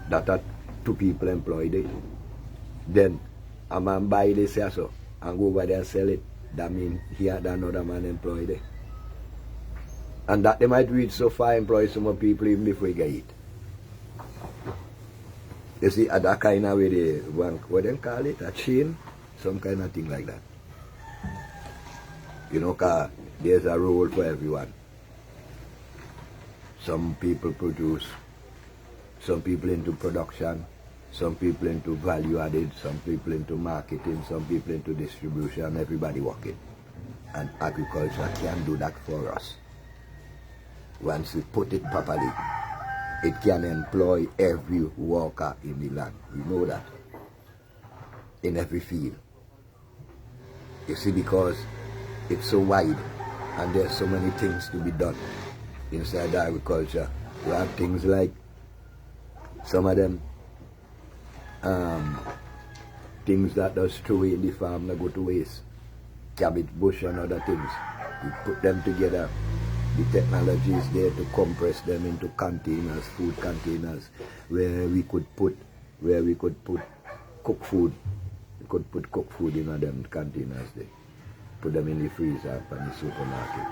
That are two people employed it. Then a man buy this here so and go over there and sell it. That means he had another man employed there. And that they might reach so far, employ some more people even before we get it. You see, at that kind of way, they, what they call it, a chain, some kind of thing like that. You know, cause there's a role for everyone. Some people produce, some people into production, some people into value added, some people into marketing, some people into distribution, everybody working. And agriculture can do that for us. Once we put it properly, it can employ every worker in the land. We know that. In every field. You see, because it's so wide and there's so many things to be done inside agriculture. We have things like some of them things that does throw in the farm that go to waste. Cabbage bush and other things. We put them together. The technology is there to compress them into containers, food containers, where we could put cooked food. We could put cooked food in them containers there. Put them in the freezer from the supermarket.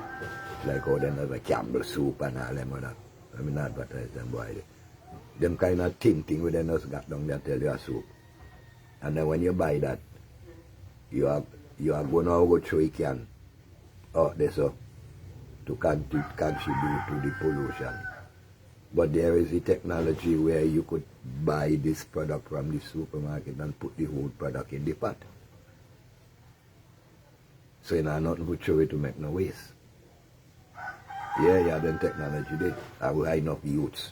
Like how them have a Campbell soup and all them other. I mean, advertise them boy. Them kind of thing with them just got down there tell you a soup. And then when you buy that, you are going to go through a can out there so to contribute to the pollution. But there is a technology where you could buy this product from the supermarket and put the whole product in the pot. So you know nothing to throw it to make no waste. Yeah, then technology there. I will enough youths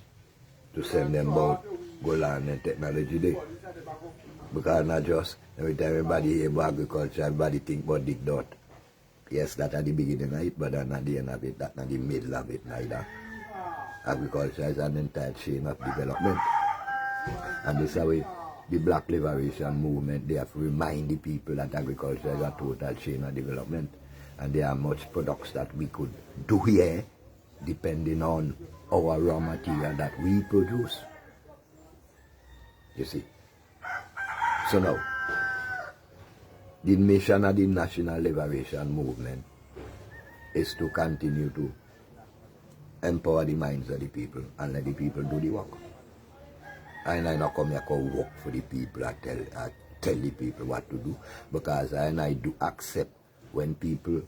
to send them out, go learn and technology there. Because not just every time everybody hear about agriculture, everybody think about dig dirt. Yes, that at the beginning of it, but that's not the end of it, that's not the middle of it neither. Agriculture is an entire chain of development. And this is how the Black Liberation Movement, they have to remind the people that agriculture is a total chain of development. And there are much products that we could do here depending on our raw material that we produce. You see. So now, the mission of the National Liberation Movement is to continue to empower the minds of the people and let the people do the work. And I not come here to work for the people. I tell the people what to do, because I do accept when people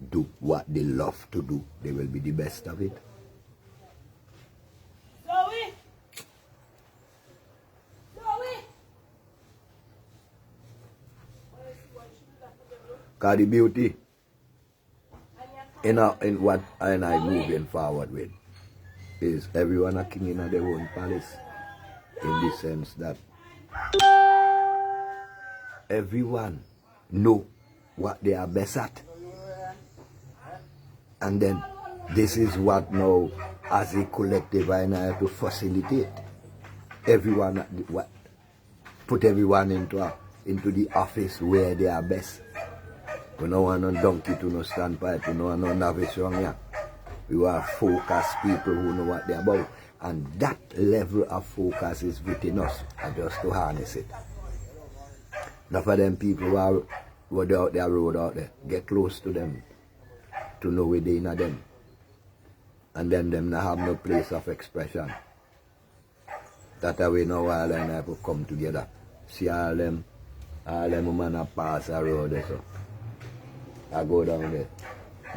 do what they love to do, they will be the best of it. Because the beauty in what I moving forward with is everyone a king in their own palace, in the sense that everyone know what they are best at. And then this is what now as a collective I have to facilitate everyone, put everyone into the office where they are best. We don't want no donkey to no standpipe, we don't want no novice wrong here. We want focused people who know what they're about. And that level of focus is within us, and just to harness it. Enough of them people who are out there, road out there, get close to them, to know within them. And then them not have no place of expression. That way now all them have to come together. See all them women pass a road there, so I go down there,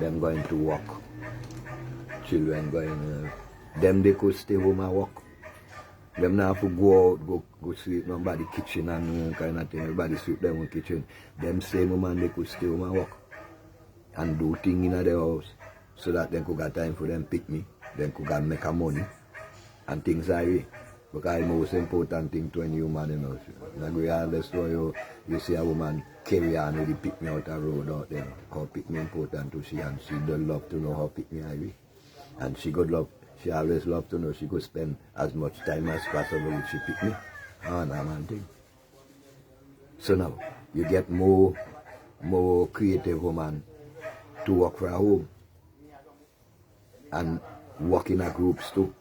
them going to work, children going, them they could stay home and work. Them not have to go out, go sleep nobody kitchen and kind of thing, everybody sleep them in the kitchen. Them same woman they could stay home and work and do things in their house, so that they could get time for them pick me, then could get make a money and things like that. Because the most important thing to any human, you know, regardless of you see a woman carry on with the pick me out the road out there. How pick me important to she, and she does love to know how pick me I. And she always love to know she could spend as much time as possible with she pick me. And that man thing. So now you get more creative woman to work for a home and work in a groups too.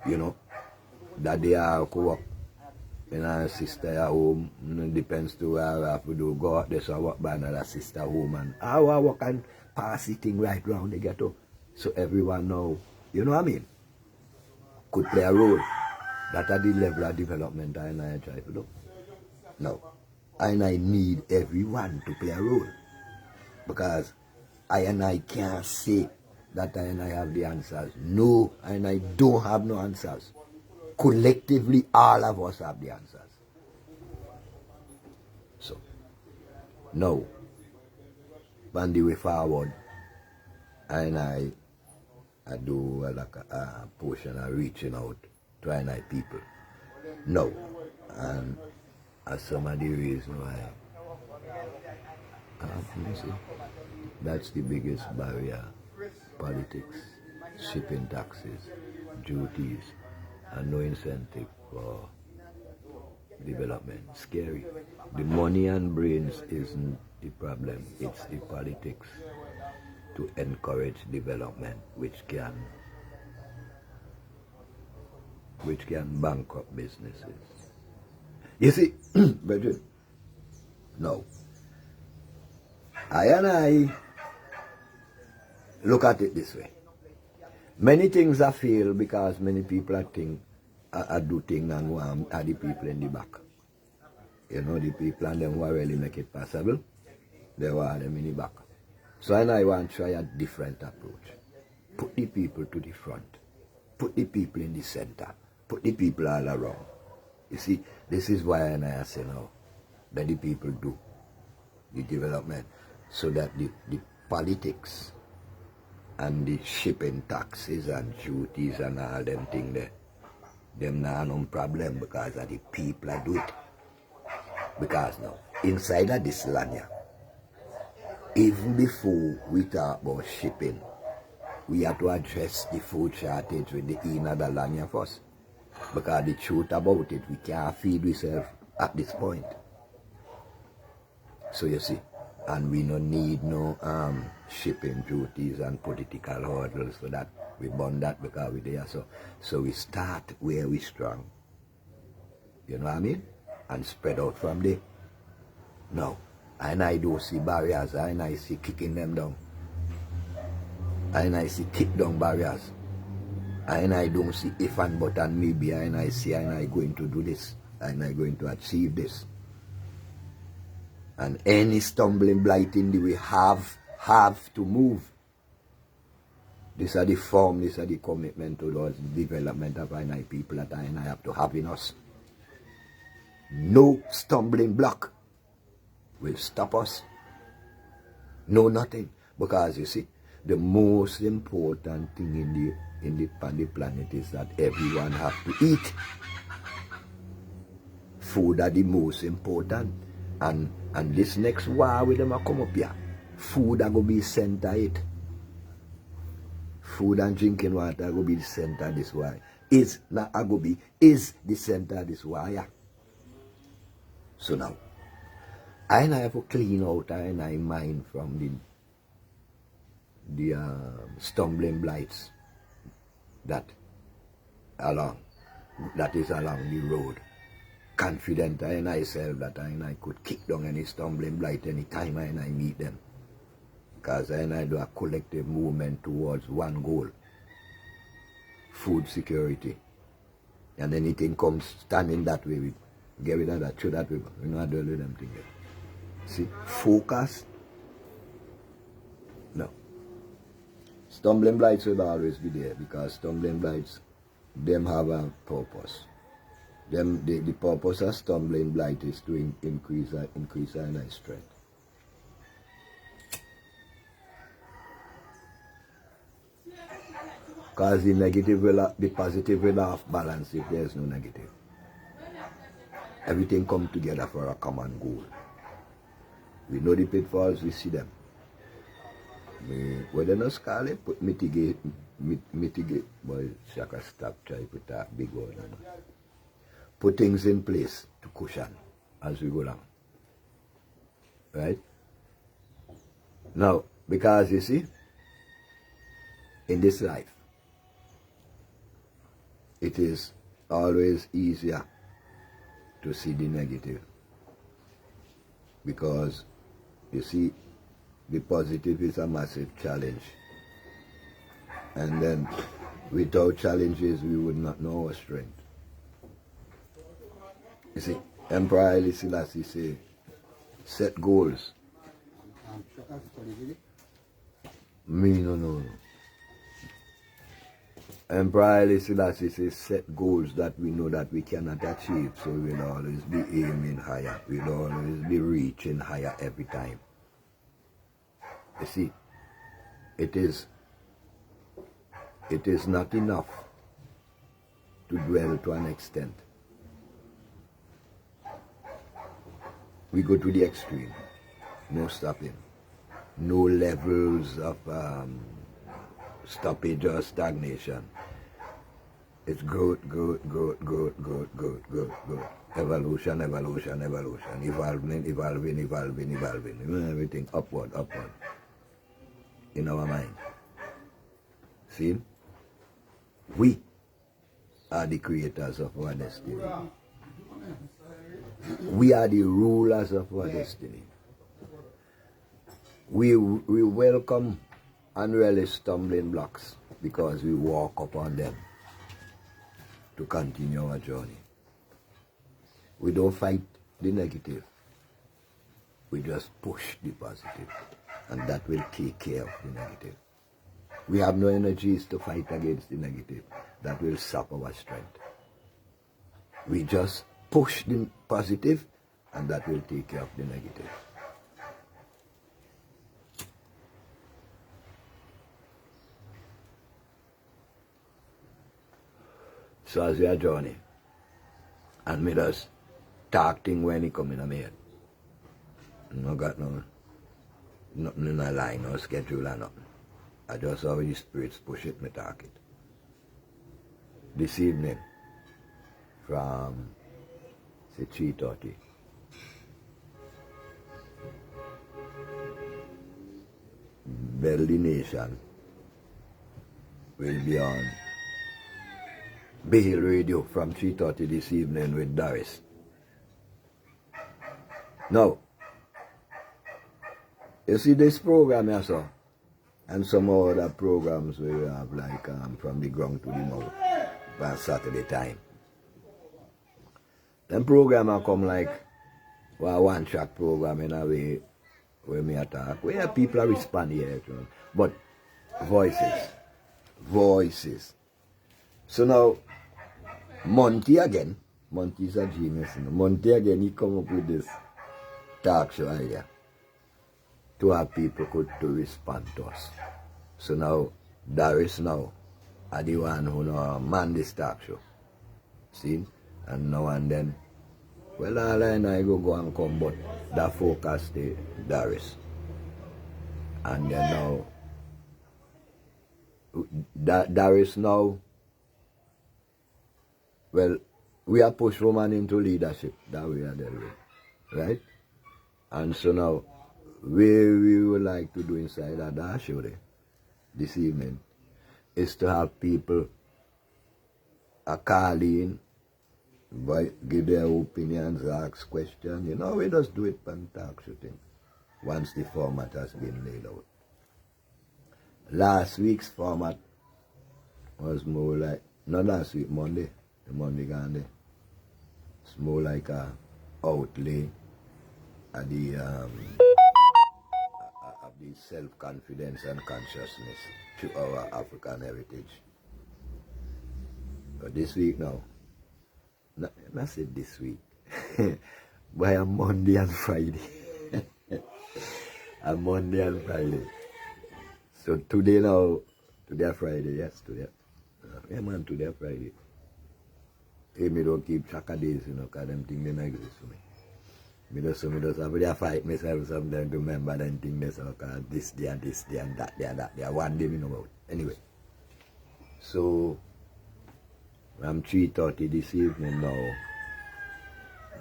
You know, that they are co-op. And a sister at home, depends to where I have to do. Go out there, so I work by another sister home, and I work and pass it thing right round the ghetto. So everyone know, you know what I mean? Could play a role. That at the level of development I try to do. No. I need everyone to play a role. Because I can't say that I have the answers. No, I don't have no answers. Collectively, all of us have the answers. So, now, on the way forward, I do like a portion of reaching out to people. No, and as some of the reasons why, that's the biggest barrier. Politics, shipping taxes, duties, and no incentive for development. Scary. The money and brains isn't the problem, it's the politics to encourage development, which can bankrupt businesses. You see, brethren, no. I look at it this way. Many things I feel because many people I do things and are the people in the back. You know, the people and them who really make it possible, they are them in the back. So I want to try a different approach. Put the people to the front. Put the people in the center. Put the people all around. You see, this is why I say now, that the people do the development, so that the politics and the shipping taxes and duties and all them things there, them not no problem, because of the people that do it. Because now, inside of this land here, even before we talk about shipping, we have to address the food shortage with the inner the land here first. Because the truth about it, we can't feed ourselves at this point. So you see, and we don't need no shipping duties and political hurdles for that. We burn that because we're there. So we start where we strong. You know what I mean? And spread out from there. Now, and I do see barriers, and I see kicking them down. And I see kick down barriers. And I don't see if and but and maybe, and I see and I going to do this, and I going to achieve this. And any stumbling blight in the way have to move. These are the form, these are the commitment to the development of our people that I have to have in us. No stumbling block will stop us. No nothing. Because you see, the most important thing on the planet is that everyone have to eat. Food are the most important. And this next war with them come up here, food are going to be center it. Food and drinking water are going to be the center of this war. Is the center of this war. Yeah. So now, I have to clean out I mind from the stumbling blights that is along the road. Confident in myself that I could kick down any stumbling blight anytime I meet them. Because I do a collective movement towards one goal. Food security. And anything comes standing that way, we get rid of that, throw that way. We know how to do them things. See, focus. No. Stumbling blights will always be there because stumbling blights, them have a purpose. The purpose of stumbling blight is to increase our strength. Because the positive will have balance if there is no negative. Everything comes together for a common goal. We know the pitfalls, we see them. Whether not scarlet, put mitigate, boy, Shaka stop, try to put that big one. Put things in place to cushion as we go along. Right? Now, because you see, in this life, it is always easier to see the negative. Because, you see, the positive is a massive challenge. And then, without challenges, we would not know our strength. You see, Emperor Haile Selassie say, set goals. Me no know. Emperor Haile Selassie say, set goals that we know that we cannot achieve, so we'll always be aiming higher. We'll always be reaching higher every time. You see, it is not enough to dwell to an extent. We go to the extreme, no stopping, no levels of stoppage or stagnation. It's growth. Evolution, evolving. Everything upward. In our mind. See? We are the creators of our destiny. We are the rulers of our destiny. We welcome and relish stumbling blocks because we walk upon them to continue our journey. We don't fight the negative. We just push the positive, and that will take care of the negative. We have no energies to fight against the negative. That will sap our strength. We just push the positive, and that will take care of the negative. So as we are journey, and with us talk thing when he come in a head. No got nothing in a line, no schedule or nothing. I just how the spirits push it, me talk it. This evening, from say 3:30. Belly Nation will be on Bay Radio from 3:30 this evening with Doris. Now, you see this program here, sir, and some other programs we have like from the ground to the mouth on Saturday time. Them program will come like one track program in a way where me attack, where people are respond here to them. But voices. So now Monty is a genius. You know. Monty again, he come up with this talk show idea to have people could to respond to us. So now Doris now are the one who now man this talk show. See? And now and then, well, all I know I go and come, but that focus the Doris. And then now, Doris now, well, we are push woman into leadership, that we are the way, right? And so now, we would like to do inside that show this evening is to have people call in, give their opinions, ask questions. You know, we just do it and talk shooting once the format has been laid out. Last week's format was more like, not last week, Monday, the Monday gone there. It's more like a outlay of the self-confidence and consciousness to our African heritage. But this week now, not say this week, but a Monday and Friday. A Monday and Friday. So today Friday, yes, today. Yeah man, today Friday. Hey, me don't keep track of days, you know, because them things don't exist for me. Me just have to fight myself sometimes to remember them things, because this day and that day and that day. One day me know about. Anyway. So from 3:30 this evening now,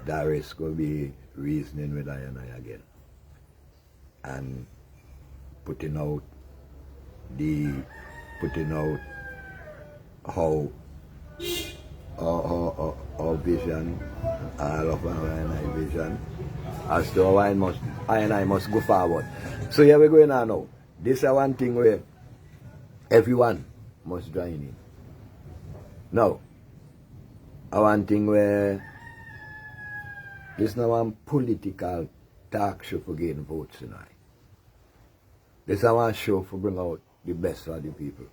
Doris gonna be reasoning with I and I again. And putting out how our vision, all of our and I vision, as to how I and I must go forward. So here we're going on now. This is one thing where everyone must join in. Now, one thing where this is not one political talk show for getting votes tonight. This is one show for bring out the best for the people.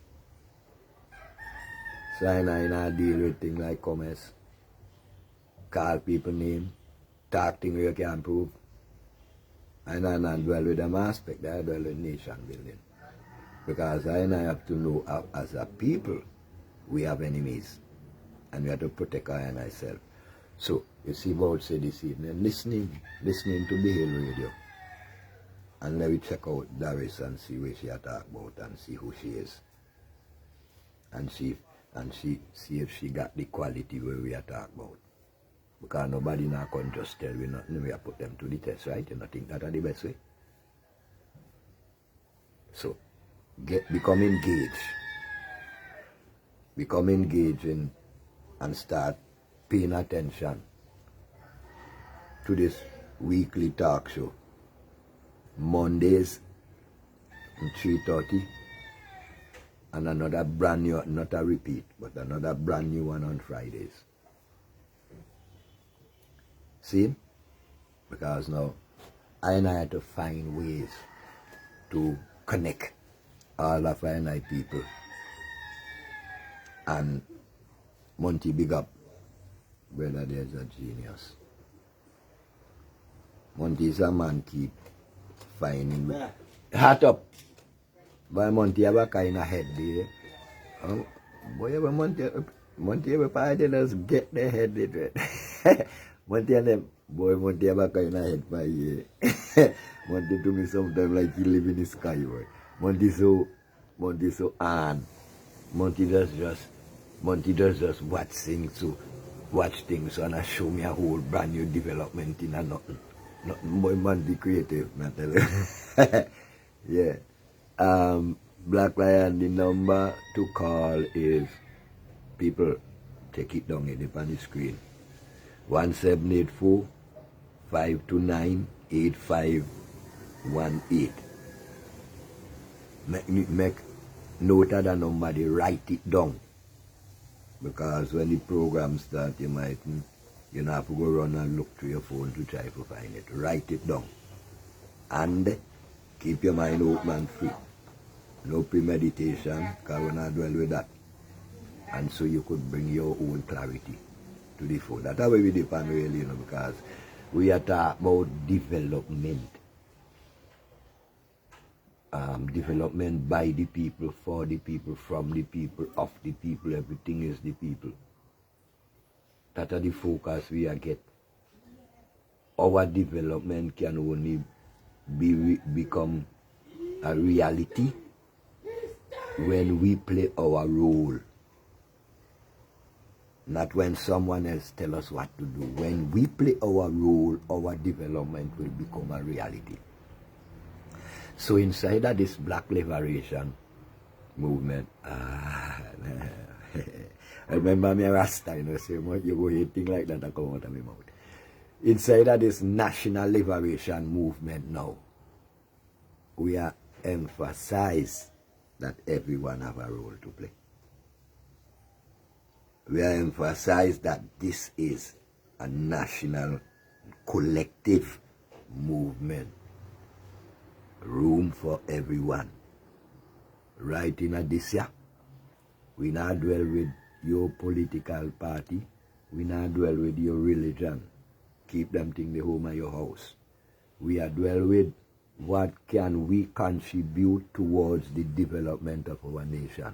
So I deal with things like commerce, call people name, talk things where you can prove. And I not dwell with them aspect, I dwell with nation building. Because I have to know as a people, we have enemies. And we have to protect our and ourselves. So, you see what say this evening, listening to the Hill Radio. And let me check out Doris and see where she talk about and see who she is. And see if she got the quality where we are talking about. Because nobody now can just tell we nothing, we have put them to the test, right? You don't think that are the best way. So, become engaged. Become engaged and start paying attention to this weekly talk show. Mondays at 3:30 and another brand new, not a repeat, but another brand new one on Fridays. See? Because now I have to find ways to connect all of I people. And Monty, big up, brother, there's a genius. Monty is a man keep finding. Hat up. But Monty have a kind of head there. Boy, Monty every party does get their head there. Monty and them, boy, Monty have a kind of head for you. Monty to me sometimes like he live in the sky, boy. Monty so on. Monty does just watch things and show me a whole brand new development in a nothing. Nothing boy Monty creative, not tell you. Yeah. Black Lion, the number to call is, people, take it down in on the screen. 1784 529 8518. Make note of the number, they write it down. Because when the program starts, you not have to go run and look through your phone to try to find it. Write it down. And keep your mind open and free. No premeditation, because we're not dwell with that. And so you could bring your own clarity to the phone. That's how we depend really, because we are talking about development. Development by the people, for the people, from the people, of the people, everything is the people. That's the focus we are get. Our development can only become a reality when we play our role. Not when someone else tells us what to do. When we play our role, our development will become a reality. So inside of this black liberation movement, I remember me a Rasta, say, you go eating like that, I come out of my mouth. Inside of this national liberation movement now, we are emphasize that everyone have a role to play. We are emphasize that this is a national collective movement. Room for everyone. Right in this year, we not dwell with your political party, we not dwell with your religion. Keep them thing the home of your house. We are dwell with what can we contribute towards the development of our nation.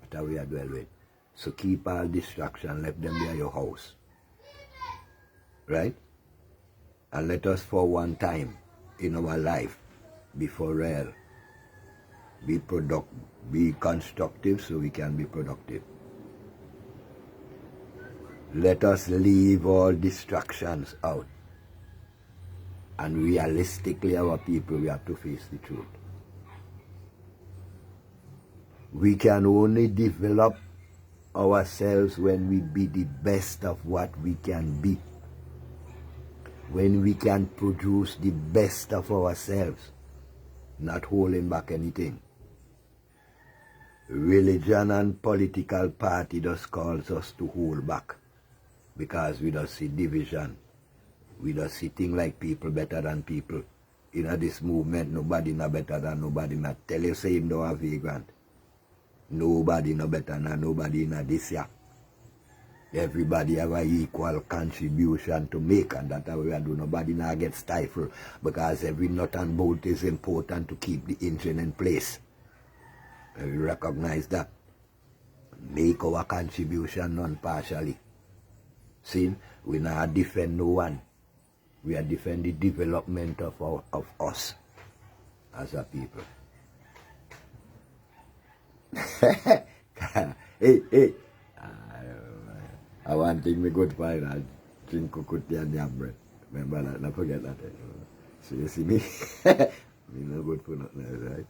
That's how we are dwell with. So keep all distraction, let them be at your house. Right? And let us for one time in our life be for real. Be constructive so we can be productive. Let us leave all distractions out. And realistically, our people, we have to face the truth. We can only develop ourselves when we be the best of what we can be. When we can produce the best of ourselves, not holding back anything. Religion and political party just calls us to hold back because we don't see division. We don't see things like people better than people. In this movement, nobody no better than nobody. Not tell you say him don't have vagrant. Nobody no better than nobody in this year. Everybody have an equal contribution to make, and that's how we are doing. Nobody now get stifled because every nut and bolt is important to keep the engine in place. And we recognize that. Make our contribution non-partially. See, we not defend no one. We are defending the development of us as a people. Hey. I want thing me good find I drink cocoa and yam bread. Remember that, not forget that. So you see me? Me no good for nothing else, right?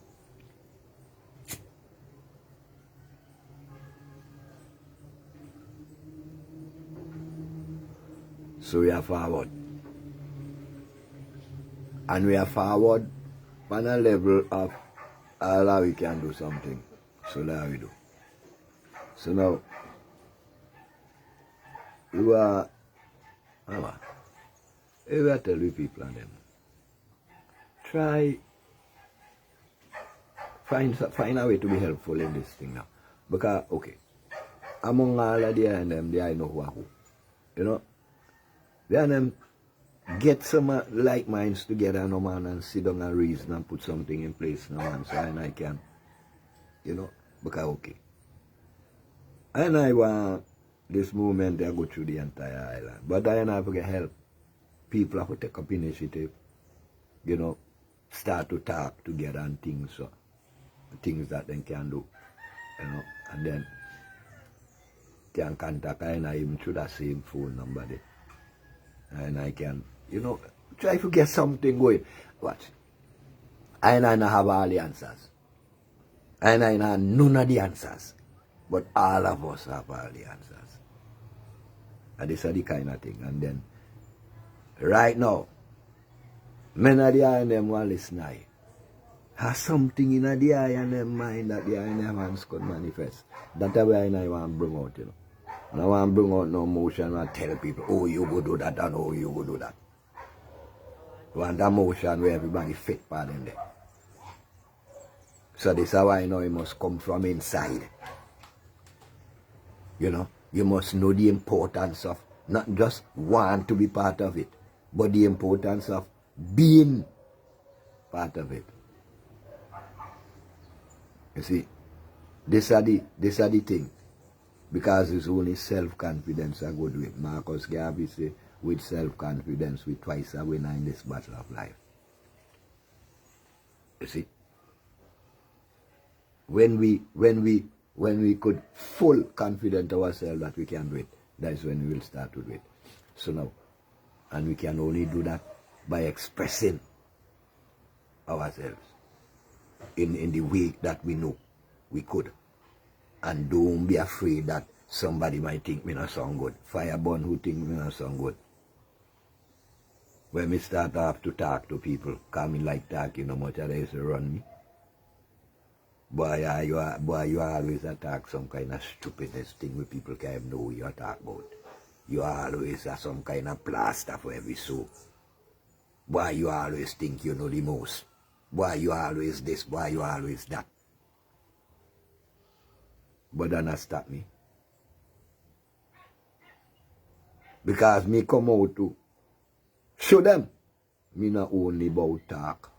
So we are forward. And we are forward on a level of all we can do something. So that we do. So now, we are tell the people and them, try find a way to be helpful in this thing now. Because, okay, among all of them and them, they know who are who. You know? They and them get some like minds together, no man, and sit down and reason and put something in place, no man, so I can, you know, because, okay. And I want This movement they go through the entire island. But I have to get help. People have to take up initiative, you know, start to talk together and things, so things that they can do, you know, and then can contact I and I even through that same phone number there. And I can, you know, try to get something going. Watch. I don't have all the answers. I don't have none of the answers. But all of us have all the answers. And this is the kind of thing. And then, right now, men of the eye and them want to listen. Has something in the eye and them mind that the eye and them hands could manifest. That's why I want to bring out, you know. And I want to bring out no emotion and tell people, oh, you go do that and oh, you go do that. I want that motion where everybody fit part in there. So this is why I know it must come from inside. You know, you must know the importance of not just want to be part of it, but the importance of being part of it. You see, this are the thing. Because it's only self-confidence I go do it. Marcus Garvey say, with self-confidence, we twice a winner in this battle of life. You see? When we could full confident ourselves that we can do it, that's when we will start to do it. So now, and we can only do that by expressing ourselves in the way that we know we could. And don't be afraid that somebody might think me not sound good. Fireborn who think me not sound good. When me start off to talk to people, cause me like talking, no much they used to run me. Boy, you always attack some kind of stupidnest thing where people can't know what you talk about. You always have some kind of plaster for every soul. Boy, you always think you know the most. Boy, you always this, boy, you always that. But that not stop me. Because me come out to show them me not only about talk.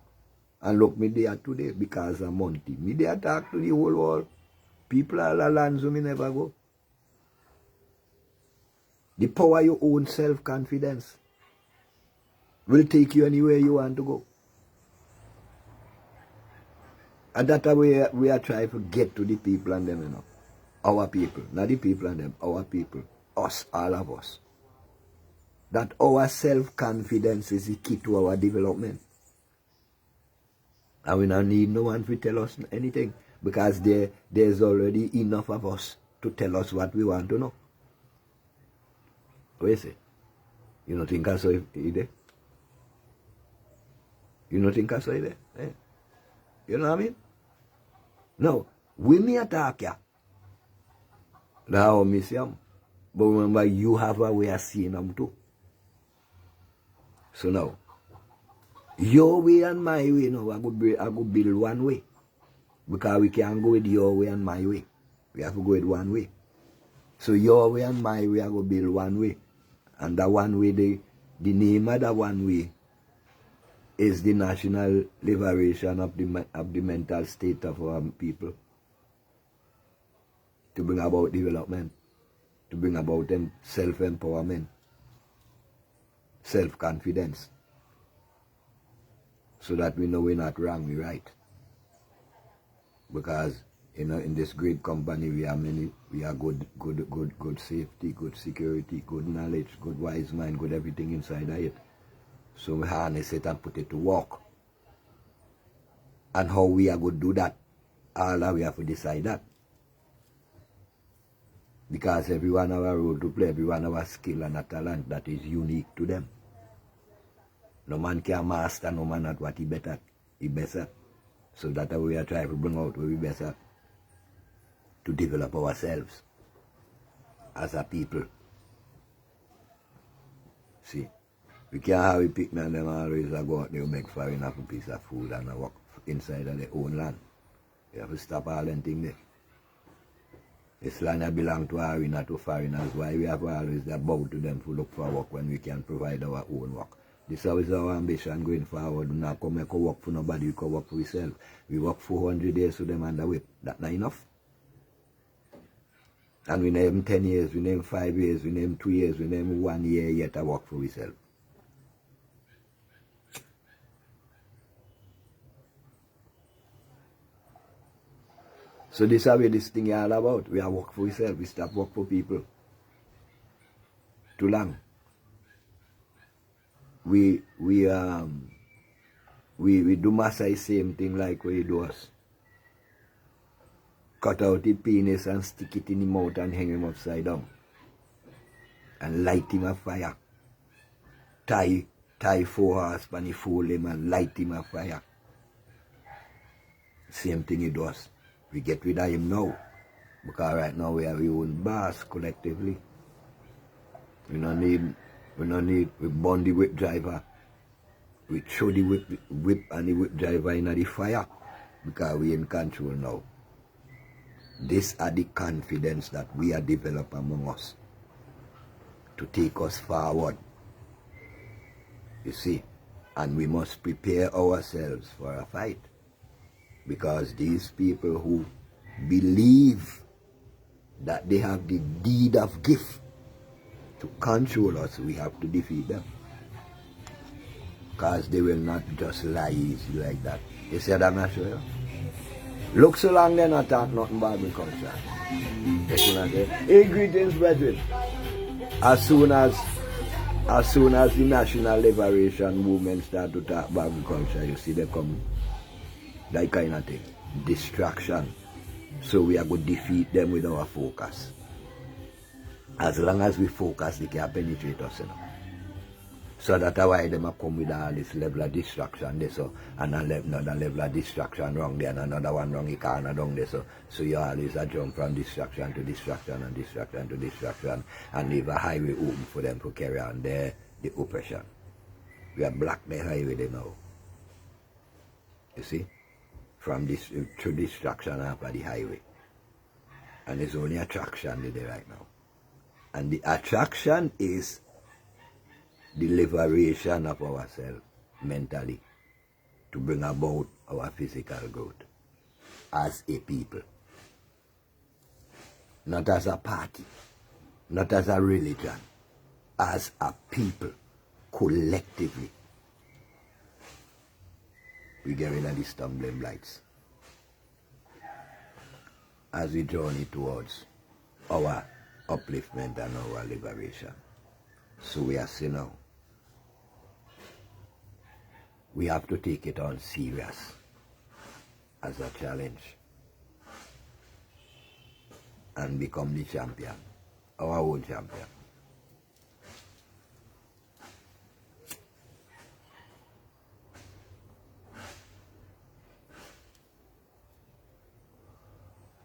And look me there today because of Monty. Me there talk to the whole world. People all the lands who me never go. The power of your own self-confidence will take you anywhere you want to go. And that's why we are trying to get to the people and them, you know. Our people, not the people and them, our people, us, all of us. That our self-confidence is the key to our development. And we don't need no one to tell us anything because there's already enough of us to tell us what we want to know. What you say? You don't think I saw it there? You don't think I saw it there? Eh? You know what I mean? No, we may attack you. Now, miss them. But remember, you have a way of seeing them too. So now, your way and my way, no, I could build one way. Because we can't go with your way and my way. We have to go with one way. So your way and my way, I go build one way. And that one way, the name of that one way is the national liberation of the mental state of our people. To bring about development. To bring about them self-empowerment. Self-confidence. So that we know we're not wrong, we're right. Because, you know, in this great company we are good safety, good security, good knowledge, good wise mind, good everything inside of it. So we harness it and put it to work. And how we are going to do that, all that we have to decide that. Because everyone have a role to play, everyone have a skill and a talent that is unique to them. No man can master, no man at what he better. He better. So that's what we are trying to bring out, what we better. To develop ourselves as a people. See, we can't have a picnic and them always go out there make foreign have a piece of food and work inside of their own land. You have to stop all them things there. This land belongs to our not to foreigners. Why we have always bow to them to look for work when we can provide our own work. This is always our ambition going forward. We not come make a work for nobody, we can work for ourselves. We work 400 days for them and the whip. That's not enough. And we name 10 years, we name 5 years, we name 2 years, we name 1 year yet I work for ourselves. So this is how this thing is all about. We are work for ourselves, we stop work for people. Too long. We do Massa the same thing like what he do us. Cut out the penis and stick it in the mouth and hang him upside down. And light him a fire. Tie 4 hours on the fold him and light him a fire. Same thing he does. We get rid of him now. Because right now we have our own boss collectively. We burn the whip driver. We throw the whip and the whip driver in the fire. Because we in control now. These are the confidence that we are developing among us to take us forward. You see, and we must prepare ourselves for a fight, because these people who believe that they have the deed of gift to control us, we have to defeat them, because they will not just lie easy like that. You see that, I'm sure? Look, so long they're not talking nothing about agriculture. Hey, greetings, brethren. As soon as the national liberation movement start to talk about agriculture, you see them come, that kind of thing. Distraction. So we are going to defeat them with our focus. As long as we focus, they can penetrate us, you know. So that's why they come with all this level of distraction there, so, and another level of distraction wrong there, and another one wrong the corner down there, so you always jump from distraction to distraction and distraction to distraction, and leave a highway open for them to carry on the oppression. We are blocked the highway there now. You see? From this to distraction after the highway. And there's only attraction there right now. And the attraction is the liberation of ourselves mentally to bring about our physical growth as a people. Not as a party, not as a religion, as a people, collectively. We get rid of the stumbling blocks as we journey towards our upliftment and our liberation. So we are saying now, we have to take it on serious as a challenge and become the champion, our own champion.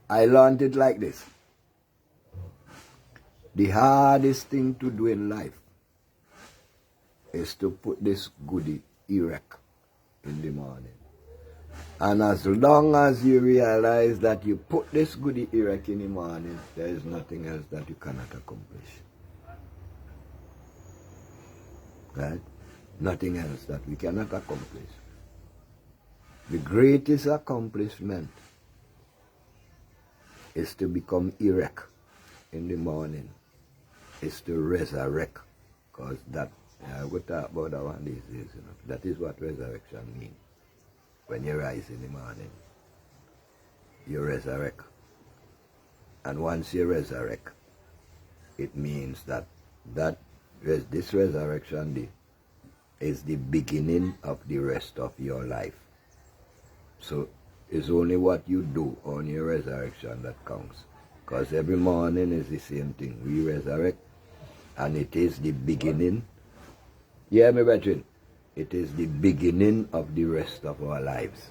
I learned it like this. The hardest thing to do in life is to put this goodie erect in the morning. And as long as you realize that you put this goodie erect in the morning, there is nothing else that you cannot accomplish. Right? Nothing else that we cannot accomplish. The greatest accomplishment is to become erect in the morning, is to resurrect, because that, I will talk about that one these days, you know. That is what resurrection means. When you rise in the morning, you resurrect. And once you resurrect, it means that this resurrection day is the beginning of the rest of your life. So it's only what you do on your resurrection that counts. Because every morning is the same thing. We resurrect, and it is the beginning. Yeah, my brethren, it is the beginning of the rest of our lives.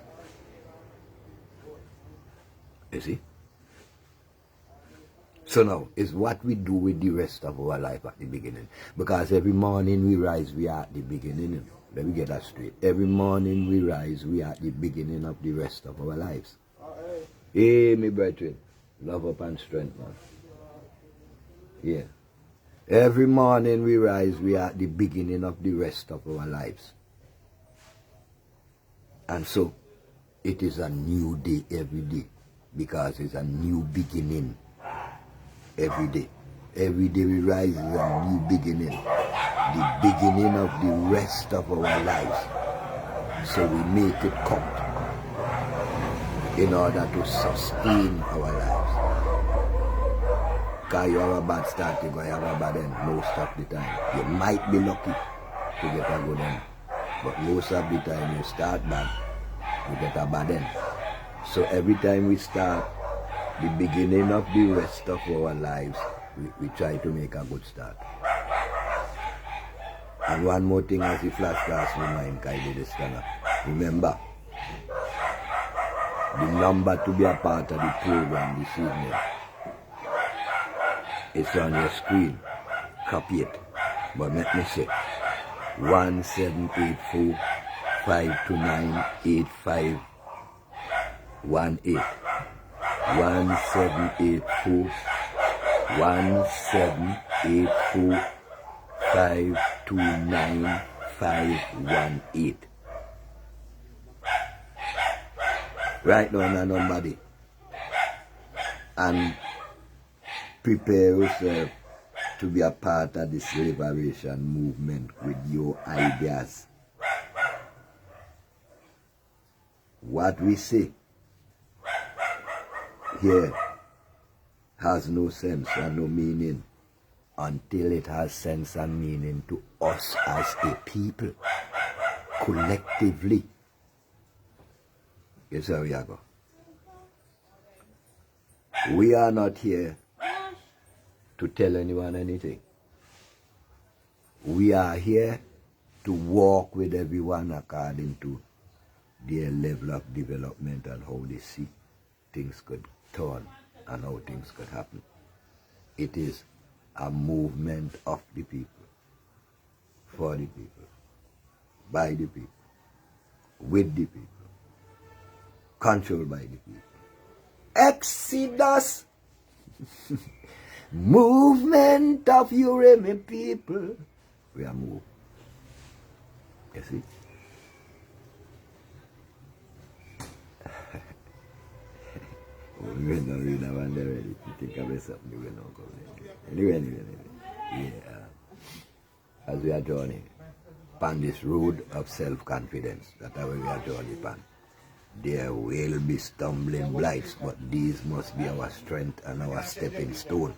You see? So now, it's what we do with the rest of our life at the beginning. Because every morning we rise, we are at the beginning. Let me get that straight. Every morning we rise, we are at the beginning of the rest of our lives. Hey, my brethren, love up and strength, man. Yeah. Every morning we rise, we are at the beginning of the rest of our lives. And so, it is a new day every day, because it's a new beginning every day. Every day we rise is a new beginning. The beginning of the rest of our lives. So we make it count in order to sustain our lives. Because you have a bad start, you're going to have a bad end most of the time. You might be lucky to get a good end. But most of the time you start bad, you get a bad end. So every time we start the beginning of the rest of our lives, we try to make a good start. And one more thing as you flash past my mind, Kylie, this time. Remember, the number to be a part of the program this evening, it's on your screen. Copy it. But let me say, 1784 529 8518. 1784 529 518. Right now, no nobody. And prepare yourself to be a part of this liberation movement with your ideas. What we say here has no sense and no meaning until it has sense and meaning to us as a people, collectively. Yes, how we are go. We are not here to tell anyone anything. We are here to walk with everyone according to their level of development and how they see things could turn and how things could happen. It is a movement of the people, for the people, by the people, with the people, controlled by the people. Exodus! Movement of Uremi people. We are moved. You see? We're not reading that one already. You think about something we're not going Anyway. Yeah. As we are journeying upon this road of self-confidence, that's how we are journeying upon. There will be stumbling blocks, but these must be our strength and our stepping stone.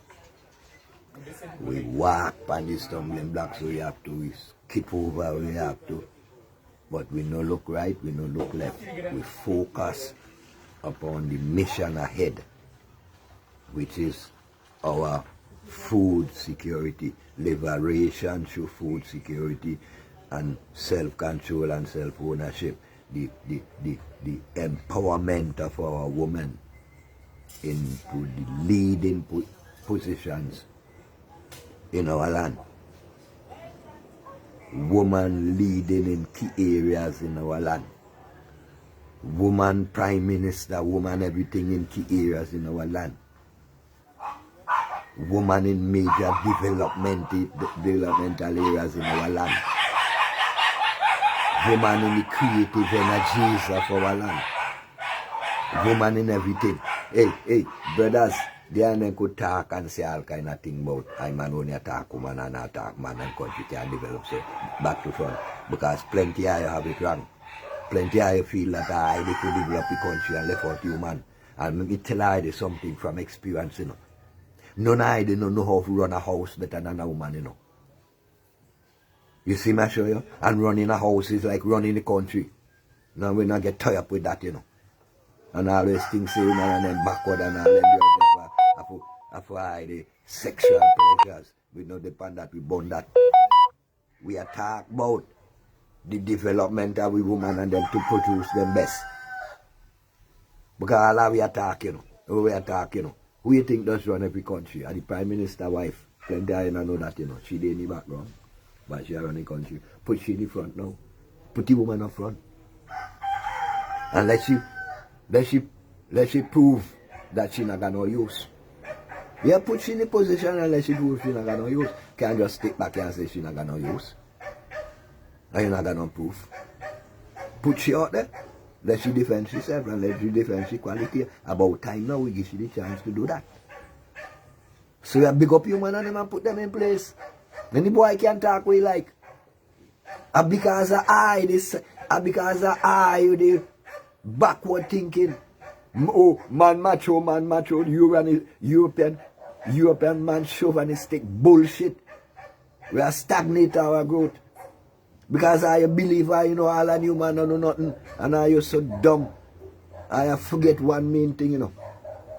We walk on the stumbling blocks, so we have to we skip over, we have to. But we no look right, we no look left. We focus upon the mission ahead, which is our food security, liberation through food security, and self-control and self-ownership, the empowerment of our women into the leading positions in our land. Woman leading in key areas in our land. Woman prime minister, woman everything in key areas in our land. Woman in major developmental areas in our land. Woman in the creative energies of our land. Woman in everything. Hey, brothers, they are could talk and say all kind of thing about I man only attack woman and attack man and country can develop so back to front. Because plenty of you have it wrong. Plenty of you feel that they could develop the country and left out human. And let me tell you something from experience, you know. None of you don't know how to run a house better than a woman, you know. You see me show you? And running a house is like running the country. Now we not get tied up with that, you know. And always things say woman and then backward and all them for the sexual pleasures. We know depend that we burn that. We are talk about the development of the woman and them to produce them best. Because all we attack, you know. We attack, you know. Who you think does run every country? And the Prime Minister wife. Plenty of you know that, you know. She did in the background. But she run the country. Put she in the front now. Put the woman up front. And let she prove that she not got no use. Yeah, put she in the position and let she prove she not got no use. Can't just stick back here and say she not got no use. And you not got no proof. Put she out there. Let she defend herself and let she defend she quality. About time now we give she the chance to do that. So you big up you man and them and put them in place. Then the boy can talk what he like. And because of I this and because of I you the backward thinking. Oh man macho, European man chauvinistic bullshit. We are stagnate our growth. Because I believe you know all and you man don't know nothing and I you so dumb. I forget one main thing, you know.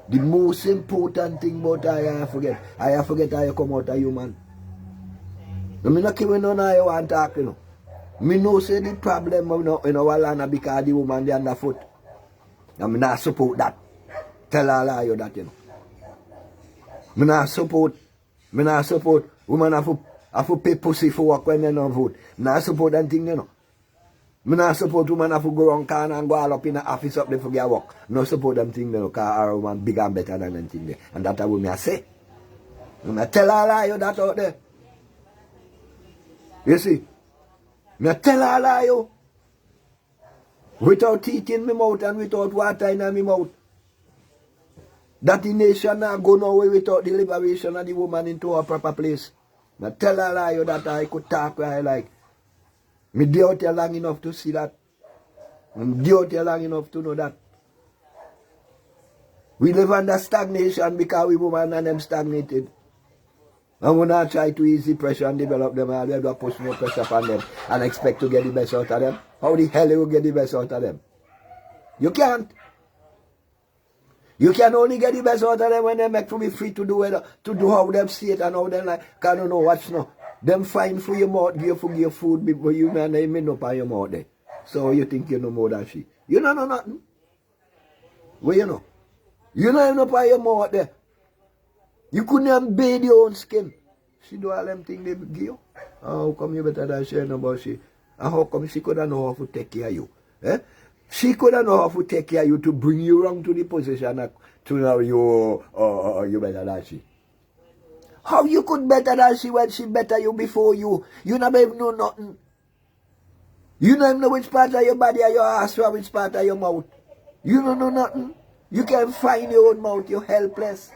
The most important thing about I forget. I forget how you come out of human. I mean, not keeping on how you want to talk, you know. Me know say the problem in our land because the woman they underfoot. I mean, not support that. Tell all of you that, you know. Me not support. Women have to pay pussy for work when they don't vote. Not support that thing, you know. Me not support women have to go around corner and go all up in the office up there for their work. No support them thing, you know, because our woman bigger and better than them thing there. And that's what I say. I tell all of you that out there. You see? I tell all of you. Without teeth in my mouth and without water in my mouth. That the nation not go nowhere without the liberation of the woman into a proper place. I tell all of you that I could talk where I like. Me dey out here long enough to see that. I'm dey out here long enough to know that. We live under stagnation because we women and them stagnated. And we not try to ease the pressure and develop them and we have to push more pressure upon them and expect to get the best out of them. How the hell you get the best out of them? You can't. You can only get the best out of them when they make to be free to do it, to do how them see it and how them like. Cause I don't know what's no. Them fine for your mouth, give you food before you man they may up on your mouth there. So you think you know more than she. You don't know nothing. What you know? You know enough on your mouth there. You couldn't even bathe your own skin. She do all them things they give you. How come you better than she know about she? And how come she could know how to take care of you? Eh? She could know how to take care of you to bring you wrong to the position to know you better than she. How you could better than she when she better you before you? You never even know nothing. You don't even know which part of your body are your ass or which part of your mouth. You don't know nothing. You can find your own mouth, you're helpless.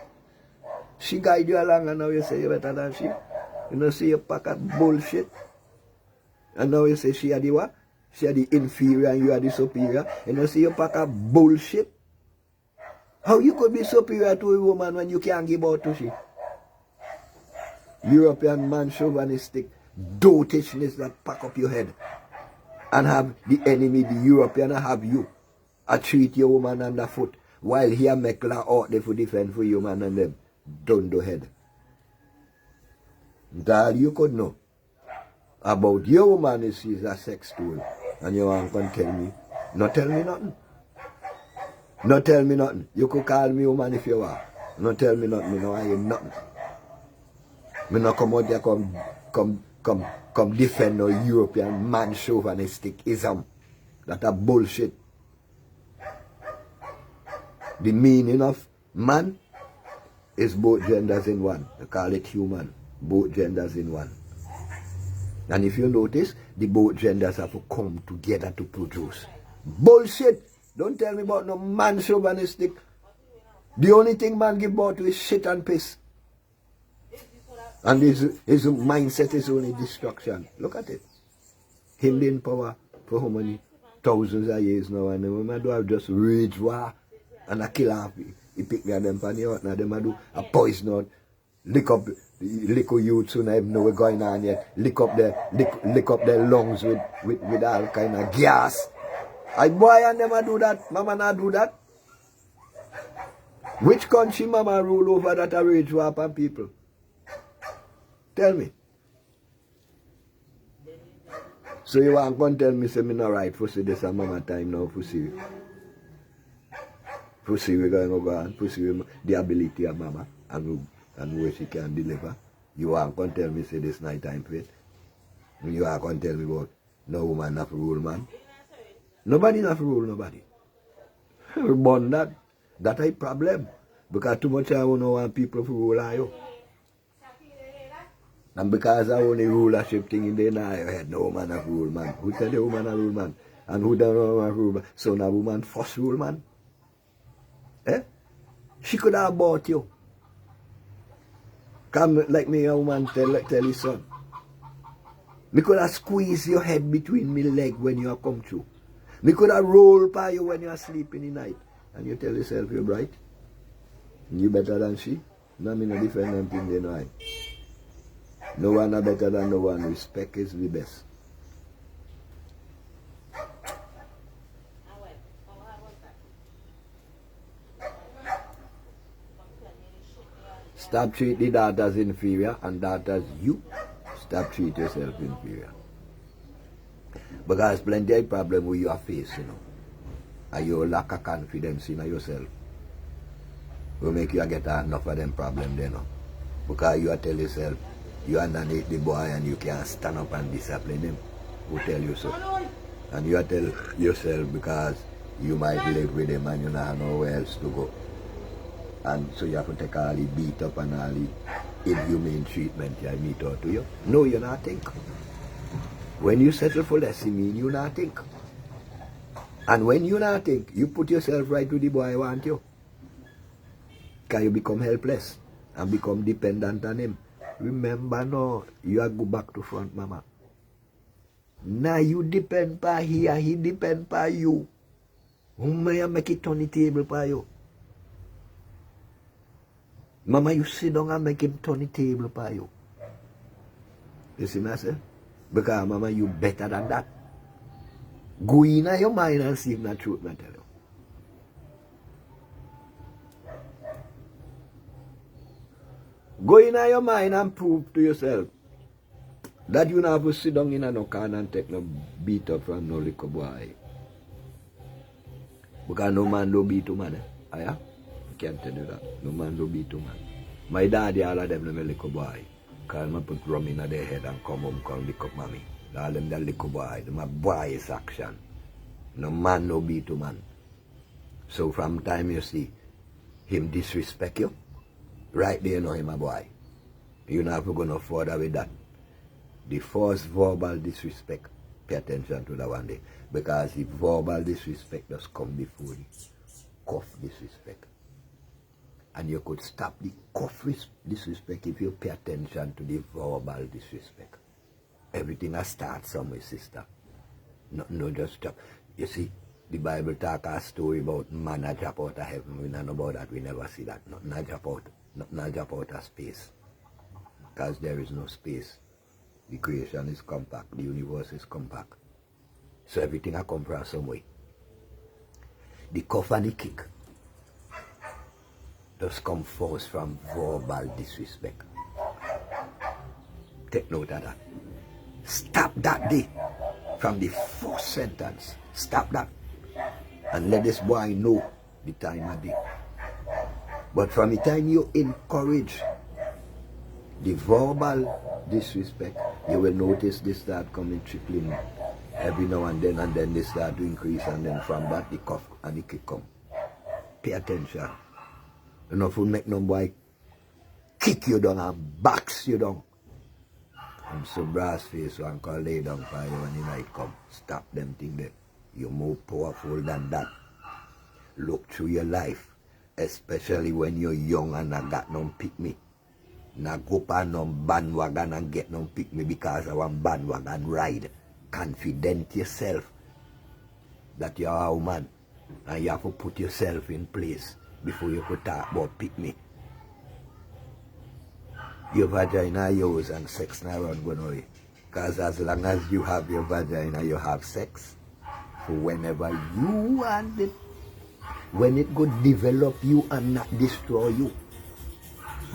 She guide you along and now you say you better than she. You know, see you pack of bullshit. And now you say she are the what? She are the inferior and you are the superior. You know, see you pack of bullshit. How you could be superior to a woman when you can't give out to she? European man chauvinistic dotishness that pack up your head and have the enemy, the European, have you. I treat your woman underfoot while here make law out there for defend for you man and them. Don't do head. That you could know about your woman is she's a sex tool and you want to tell me. Not tell me nothing. Not tell me nothing. You could call me woman if you want. Not tell me nothing. No, I ain't nothing. Me not come out there come defend no European man chauvinistic ism. That a bullshit. The meaning of man is both genders in one. They call it human. Both genders in one. And if you notice, the both genders have to come together to produce. Bullshit! Don't tell me about no man chauvinistic. The only thing man give birth to is shit and piss. And his mindset is only destruction. Look at it. Him in power for how many thousands of years now, and the women do have just rage war and a kill off. He pick me and them from the out, and them do a poison out, lick up youths who don't know what's going on yet, lick up their lungs with all kind of gas. I boy and them do that, mama not do that. Which country mama rule over that a rage war upon people? Tell me. So you want to tell me say me not right for see this a mama time now for see. For see we're going to go on, for see the ability of mama and where she can deliver. You want to tell me say this night time for it. You want to tell me about no woman not rule man. Nobody not rule nobody. We born that. That's a problem. Because too much I don't want people to rule you. And because I only rulership thing in there now, I had no woman a rule man. Who said the woman a rule man? And who don't know a rule man? So now woman first rule man. Eh? She could have bought you. Come like me, a woman tell his son. Me could have squeezed your head between me leg when you come through. Me could have rolled by you when you are sleeping in the night. And you tell yourself you're bright. You better than she. No, me no defend them thing they know. No one are better than no one. Respect is the best. Stop treat the daughters inferior, and daughters you stop treat yourself inferior. Because plenty of problem with your face, you know. And you lack of confidence in yourself. Will make you get enough of them problems, you know. Because you tell yourself you underneath the boy and you can't stand up and discipline him. Who tell you so? And you tell yourself because you might live with him and you don't know where else to go. And so you have to take all the beat up and all the inhumane treatment you meet out to you. No, you not think. When you settle for less, it mean you not think. And when you not think, you put yourself right to the boy want you. Because you become helpless and become dependent on him. Remember now, you are go back to front, mama. Now you depend on here, he depend on you. Who may I make it on the table for you? Mama, you sit down and make him turn the table for you. You see me, say? Because, mama, you better than that. Go in your mind and see if not truth, I tell you. Go in your mind and prove to yourself that you don't have to sit down in no corner and take no beat up from no little boy. Because no man don't beat a man. Eh? Yeah? I can't tell you that. No man don't beat a man. My daddy, all of them, them a little boy. Because I put rum in their head and come home, come lick up mommy. All them the little boy. Them a boy's action. No man no beat a man. So from time you see him disrespect you, right there you know him a boy. You not have to go no further with that. The first verbal disrespect, pay attention to that one day. Because the verbal disrespect just come before the cough disrespect. And you could stop the cough disrespect if you pay attention to the verbal disrespect. Everything has started somewhere, sister. No, just stop. You see, the Bible talk a story about man a drop out of heaven. We don't know about that. We never see that. Not drop out of space. Because there is no space. The creation is compact. The universe is compact. So everything has come from some way. The cough and the kick does come first from verbal disrespect. Take note of that. Stop that day from the first sentence. Stop that. And let this boy know the time of day. But from the time you encourage the verbal disrespect, you will notice this start coming trickling every now and then they start to increase, and then from that the cough and the kick come. Pay attention. Enough will make no boy kick you down and box you down. And so brass face one can lay down for you when the night come. Stop them thing there. You're more powerful than that. Look through your life, especially when you're young and not got no pick me. Not go on no bandwagon and get no pick me because I want bandwagon ride. Confident yourself that you're a woman and you have to put yourself in place before you could talk about pick me. Your vagina yours and sex not run going away. Because as long as you have your vagina, you have sex. So whenever you want it, when it could develop you and not destroy you.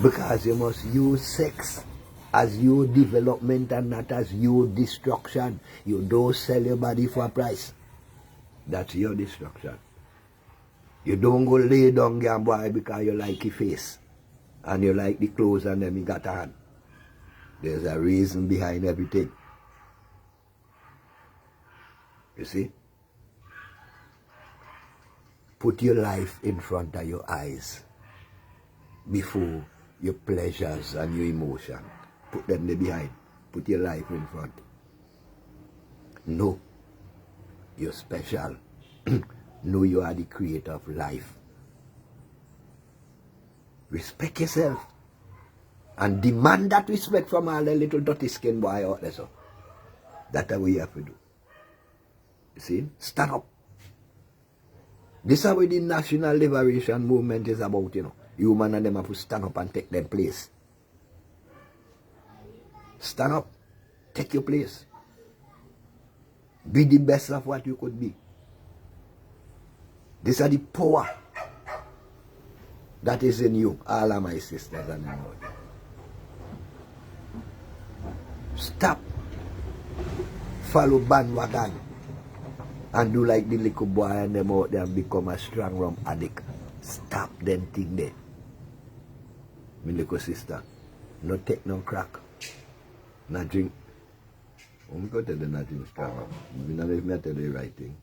Because you must use sex as your development and not as your destruction. You don't sell your body for a price. That's your destruction. You don't go lay down your boy because you like your face. And you like the clothes and them you got on. There's a reason behind everything. You see? Put your life in front of your eyes before your pleasures and your emotion. Put them there behind. Put your life in front. Know you're special. Know you are the creator of life. Respect yourself. And demand that respect from all the little dirty skin boy out there. So that's what we have to do. You see? Stand up. This is what the national liberation movement is about, you know. Human and them have to stand up and take their place. Stand up. Take your place. Be the best of what you could be. These are the power that is in you, all of my sisters and my brothers. Stop. Follow bandwagon. And do like the little boy and them out there and become a strong rum addict. Stop them thing there. My little sister. No take no crack. No drink. I'm going to tell you not drink strong rum. If I tell you the right thing.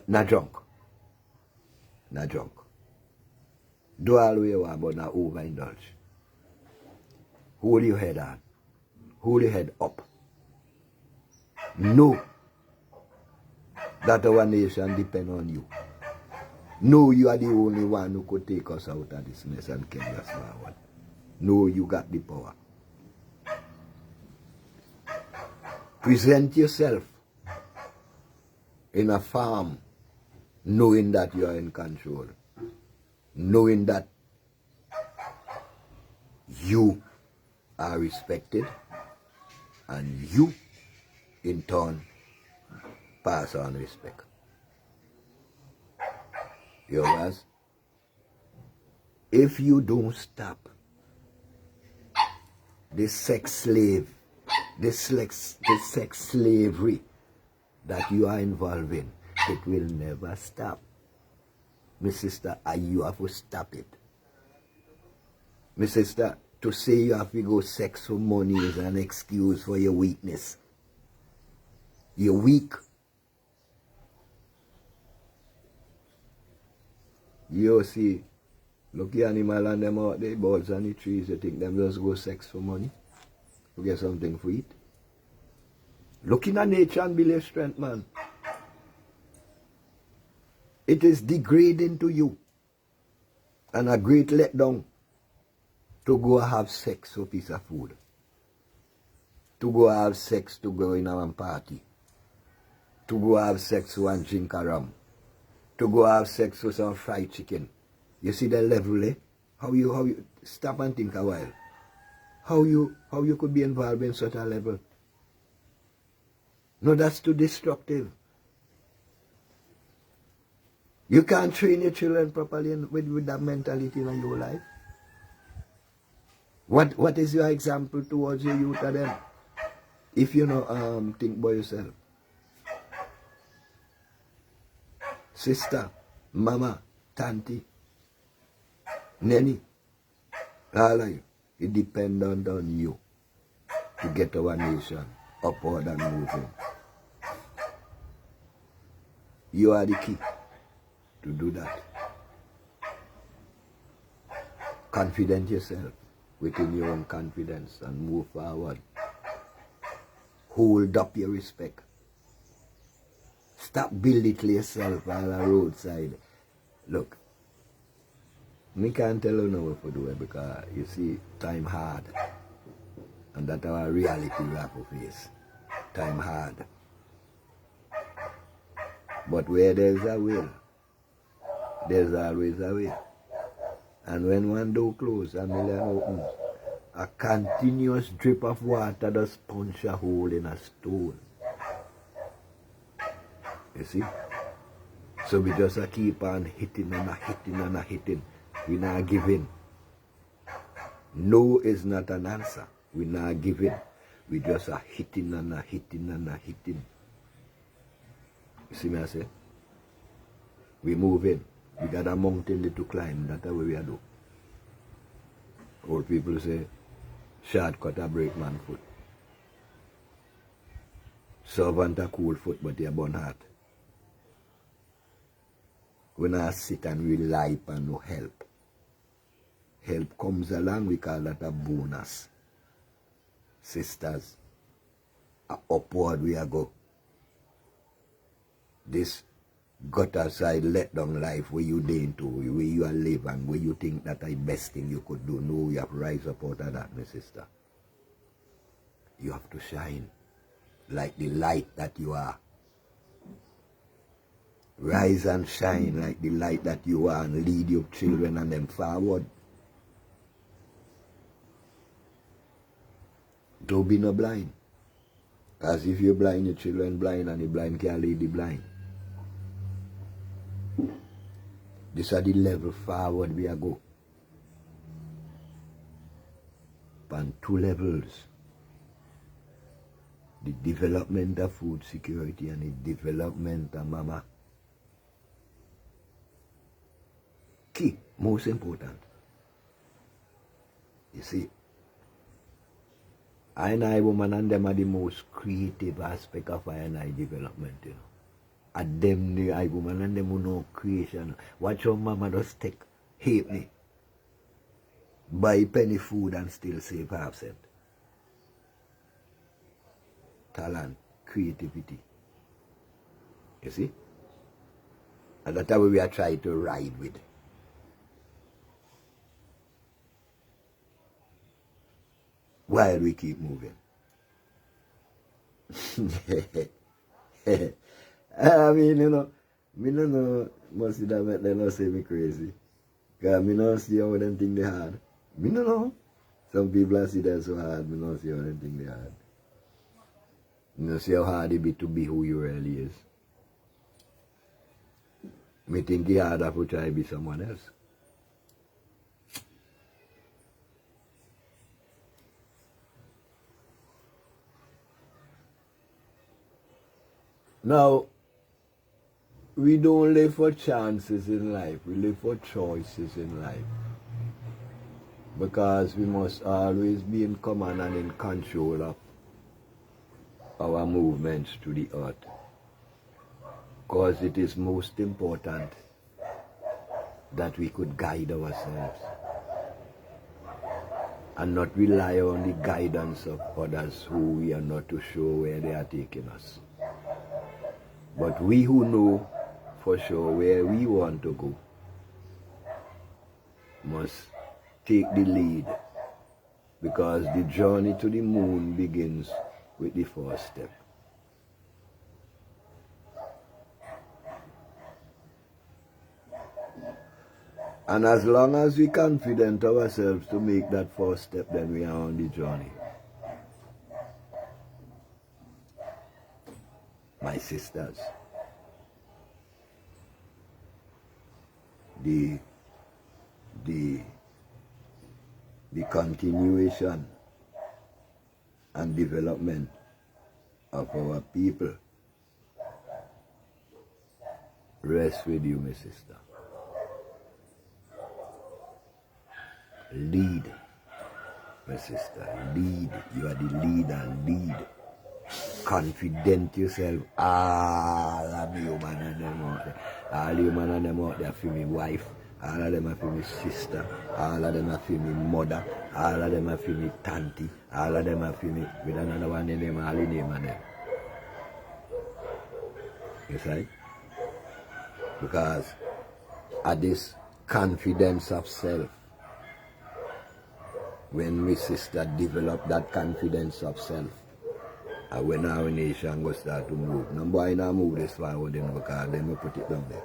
Not drunk. Not drunk. Do all the way want, but not overindulge. Hold your head on. Hold your head up. Know that our nation depends on you. Know you are the only one who could take us out of this mess and carry us forward. Know you got the power. Present yourself in a farm knowing that you are in control. Knowing that you are respected and you in turn pass on respect. You guys, if you don't stop this sex slave, this sex slavery that you are involved in, it will never stop. My sister, you have to stop it. My sister, to say you have to go sex for money is an excuse for your weakness. You're weak. You see, look the animal and them out there, birds and the trees, you think them just go sex for money? To get something for it? Look in at nature and build your strength, man. It is degrading to you and a great letdown to go have sex for a piece of food. To go have sex to go in a party. To go have sex for one drink of rum. To go have sex for some fried chicken. You see the level, eh? How you stop and think a while. How you could be involved in such a level? No, that's too destructive. You can't train your children properly with that mentality in your life. What is your example towards your youth of them? If you know think by yourself. Sister, mama, tanti, nanny, all of you, it depends on you to get our nation upward and moving. You are the key to do that. Confident yourself within your own confidence and move forward. Hold up your respect. Stop belittling yourself on the roadside. Look, me can't tell you now what to do because you see, time hard. And that's our reality we have to face. Time hard. But where there's a will, there's always a way. And when one door closes, a million opens. A continuous drip of water does punch a hole in a stone. You see? So we just keep on hitting and hitting and hitting. We not giving. No is not an answer. We not giving. We just are hitting and hitting and hitting. You see me I say? We moving. We got a mountain to climb. That's what we are doing. Old people say, shortcut a break man foot. Servant a cool foot, but they burn heart. We not sit and rely on no help. Help comes along, we call that a bonus. Sisters, upward we are go. This got aside, let down life where you day into, where you are live and where you think that the best thing you could do. No, you have to rise up out of that, my sister. You have to shine like the light that you are. Rise and shine like the light that you are and lead your children and them forward. Don't be no blind. Because if you're blind, your children blind and the blind can't lead the blind. This is the level forward we are go. On 2 levels. The development of food security and the development of mama. Key, most important. You see, I and I woman and them are the most creative aspect of I and I development, you know. And them the I woman and them who know creation. Watch your mama just take halfpenny, buy penny food and still save half cent. Talent, creativity. You see? And that's how we are trying to ride with. While we keep moving. I mean, you know, me don't know, most of them they don't say me crazy. Because me don't see how them think they hard. Me don't know. Some people see that so hard, me don't see how them think they hard. Me don't see how hard it be to be who you really is. Me think it's harder to try to be someone else. Now, we don't live for chances in life, we live for choices in life. Because we must always be in command and in control of our movements to the earth. Because it is most important that we could guide ourselves and not rely on the guidance of others who we are not too sure where they are taking us. But we who know for sure where we want to go must take the lead, because the journey to the moon begins with the first step. And as long as we confident ourselves to make that first step, then we are on the journey. My sisters, the continuation and development of our people rests with you, my sister. Lead, my sister, lead. You are the leader, lead. Confident yourself. All of you man and them out there. All you man and them out there for me wife. All of them are for me sister. All of them are for me mother. All of them are for me tanty. All of them are for me with another one in them, all in them and them. You see? Because of this confidence of self, when my sister develop that confidence of self, and when our nation go start to move. No boy now move this forward, you know, because they will put it down there.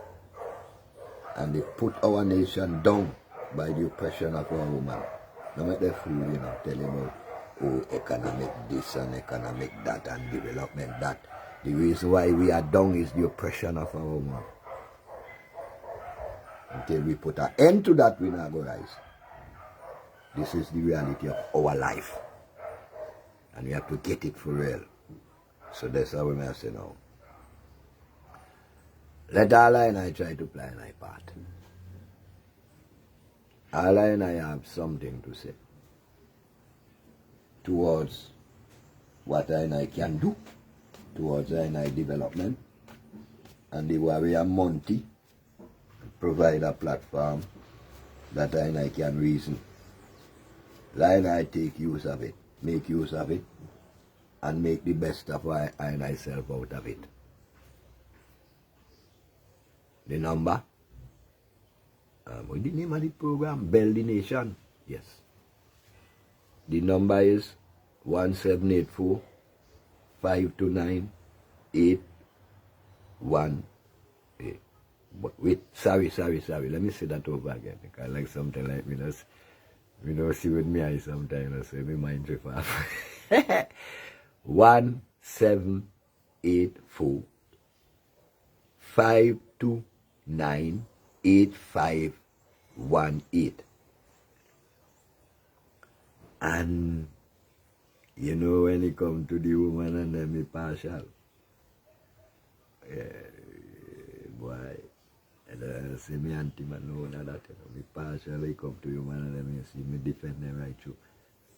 And they put our nation down by the oppression of our woman. No make the fool, you know, tell him about, oh, economic this and economic that and development that. The reason why we are down is the oppression of our woman. Until we put an end to that, we not go rise. This is the reality of our life. And we have to get it for real. So that's how we must say now. Let all I and I try to play my part. All I and I have something to say towards what I and I can do, towards I and I development, and the warrior Monty provide a platform that I and I can reason. I and I take use of it, make use of it, and make the best of I and I self out of it. The number? What's the name of the program? Build the Nation. Yes. The number is 1784 529 818. Wait, sorry. Let me say that over again. Because like something like me, you know, see with me I sometimes, so me mind drift off. 1784 529 8518. And you know, when it come to the woman and them, me partial. Yeah, boy. And see me auntie man know that, you know, me partial, I come to woman and them, you see me defend them right through.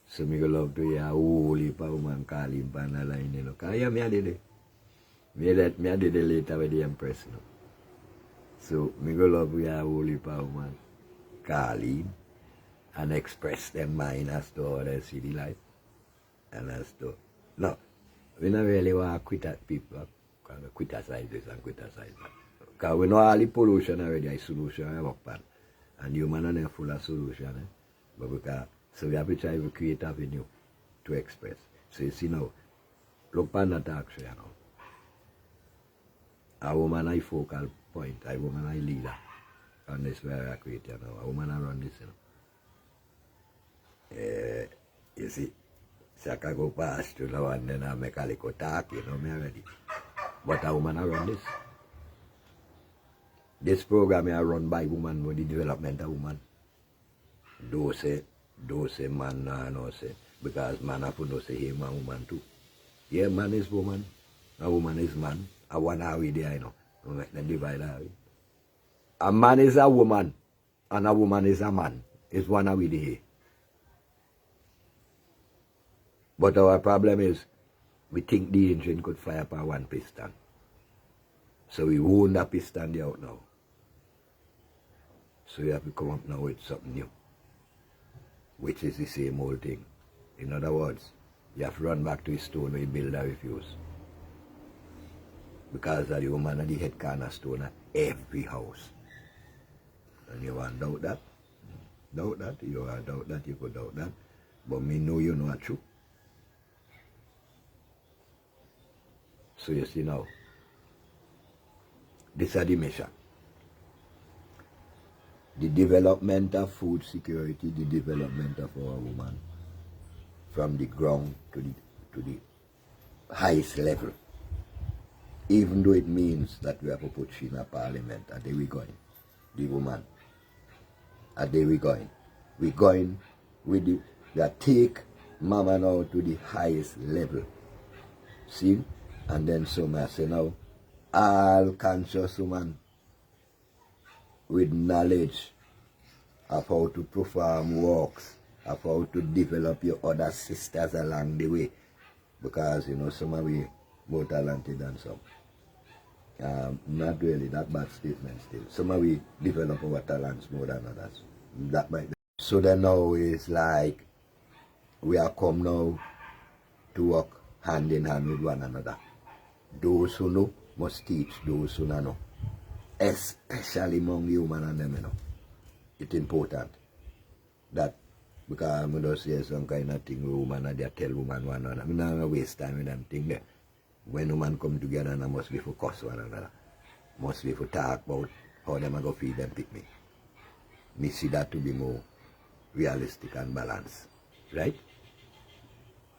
So me go love to hear a whole heap of woman call him on the line, you know. Because yeah, me I did it. Me I did it later with the Empress, you know. So me go love to hear a whole heap of woman call him and express their mind as to how they see the life. And as to, no, we don't really want to quit at people, criticize this and criticize that. Because we know all the pollution already, a solution I work on. And human are full of solution. But because, so we have to try to create a avenue to express. So you see now, look on that action now. A woman is focal point, a woman is leader. And this is where I create now. A woman run this, you know. You see. Shaka go past to now and then I make a little talk, you know me already. But a woman around this. This program is run by woman with the development of woman. Do say man no say. Because man have to say him and woman too. Yeah, man is woman. A woman is man. A one are we there, you know. We make them divide that way. A man is a woman. And a woman is a man. It's one are we there. But our problem is, we think the engine could fire upon one piston. So we wound that piston there out now. So we have to come up now with something new. Which is the same old thing. In other words, you have to run back to the stone where you build a refuse. Because the woman at the head cornerstone at every house. And you want to doubt that? Doubt that? You want to doubt that? You could doubt that. But me know you know it's true. So you see now, this is the mission. The development of food security, the development of our woman, from the ground to the highest level. Even though it means that we have to put she in a parliament, and there we going, the woman. And there we going. We going with the take mama now to the highest level. See? And then some I say now, all conscious woman with knowledge of how to perform works, of how to develop your other sisters along the way. Because, you know, some of we more talented than some. Not really, that bad statement still. Some of we develop our talents more than others. That might be. So then now it's like, we are come now to work hand in hand with one another. Those who know must teach those who don't know. Especially among the women and them, you know. It's important that, because I'm going to say some kind of thing with women and they tell women one another. I'm not going to waste time with them thing there. When women come together, and must be for cuss one another. Must be for talk about how them are going to feed them pick me. Me see that to be more realistic and balanced. Right?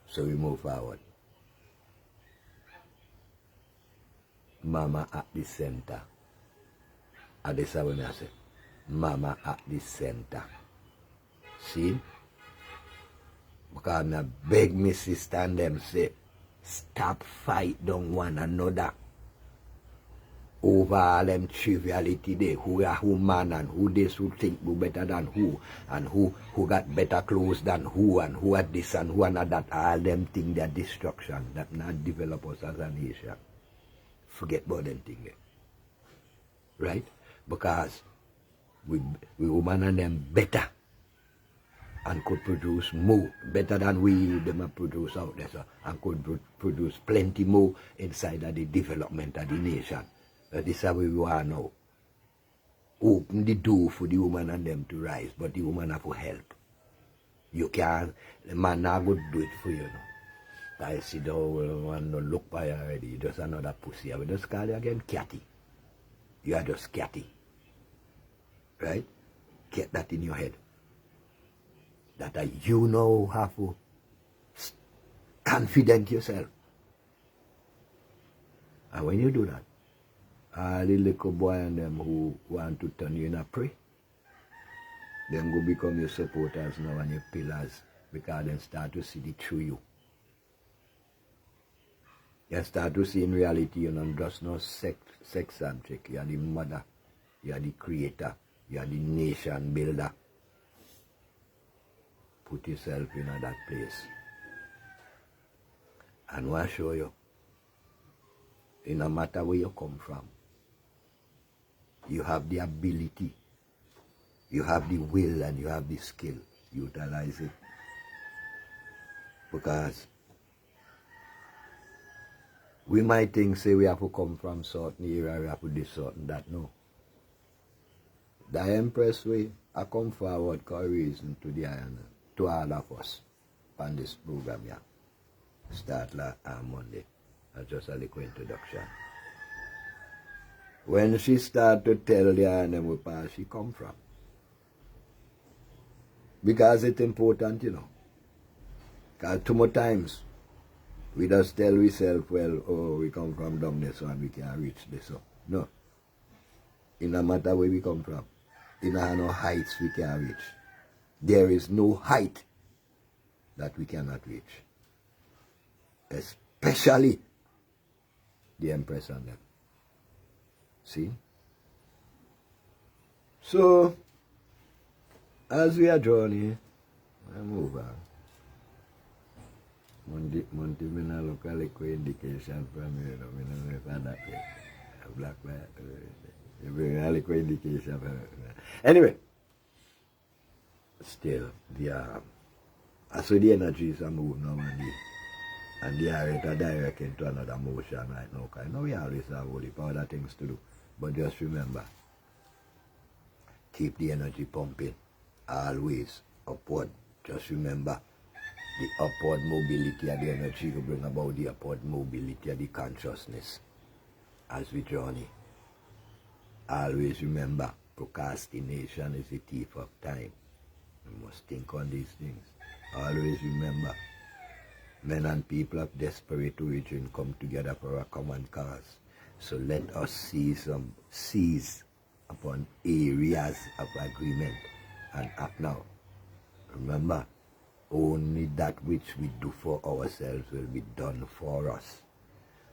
So we move forward. Mama at the center. And this is what I say. Mama at the center. See? Because I beg me sister and them say, stop fight down one another. Over all them triviality there. Who are who man and who this who think who better than who. And who got better clothes than who. And who had this and who and that. All them things that destruction. That not develop us as a nation. Forget about them things there. Right? Because we women and them better and could produce more, better than we them produce out there, so, and could produce plenty more inside of the development of the nation. This is how we are now. open the door for the woman and them to rise, but the woman have to help. You can't, the man not go do it for you. No. I see the whole one no look by you already. You just another pussy. I will just call you again catty. You are just catty. Right? Get that in your head. That you know have to confident yourself. And when you do that, all the little boy and them who want to turn you in a prey, them go become your supporters now and your pillars, because they start to see the through you. You start to see in reality you're not just no sex object. You are the mother, you are the creator, you are the nation builder. Put yourself in that place. And I show you, it no matter where you come from, you have the ability, you have the will, and you have the skill. Utilize it. Because we might think, say, we have to come from certain area, we have to do certain that. No. The Empress way, I come forward for a reason to the island, to all of us on this program here. Start on Monday. That's just a little introduction. When she start to tell the island where she come from. Because it's important, you know. Because too many times, we just tell ourselves, well, oh, we come from down this one, we can't reach this one. No. It no matter where we come from. It no heights we can't reach. There is no height that we cannot reach. Especially the Empress and them. See? So, as we are journeying, I move on. Monty, me not look a little indication from you, know, me not know if that way. Black man, you bring a little indication from you. Anyway, still, I saw the energies are moving normally. And they are direct into another motion right now. Because now we always have all the other things to do. But just remember, keep the energy pumping. Always upward. Just remember, the upward mobility of the energy will bring about the upward mobility of the consciousness as we journey. Always remember, procrastination is the thief of time. You must think on these things. Always remember, men and people of desperate origin come together for a common cause. So let us seize upon areas of agreement and act now. Remember, only that which we do for ourselves will be done for us.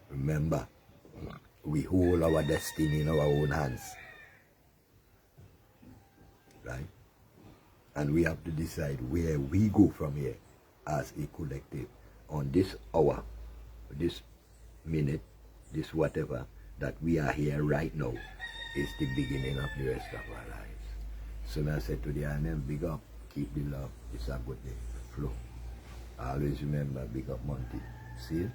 Remember, we hold our destiny in our own hands. Right? And we have to decide where we go from here as a collective. On this hour, this minute, this whatever, that we are here right now is the beginning of the rest of our lives. So I said to the INM, big up, keep the love, it's a good day, flow. Always remember, big up Monty. See you?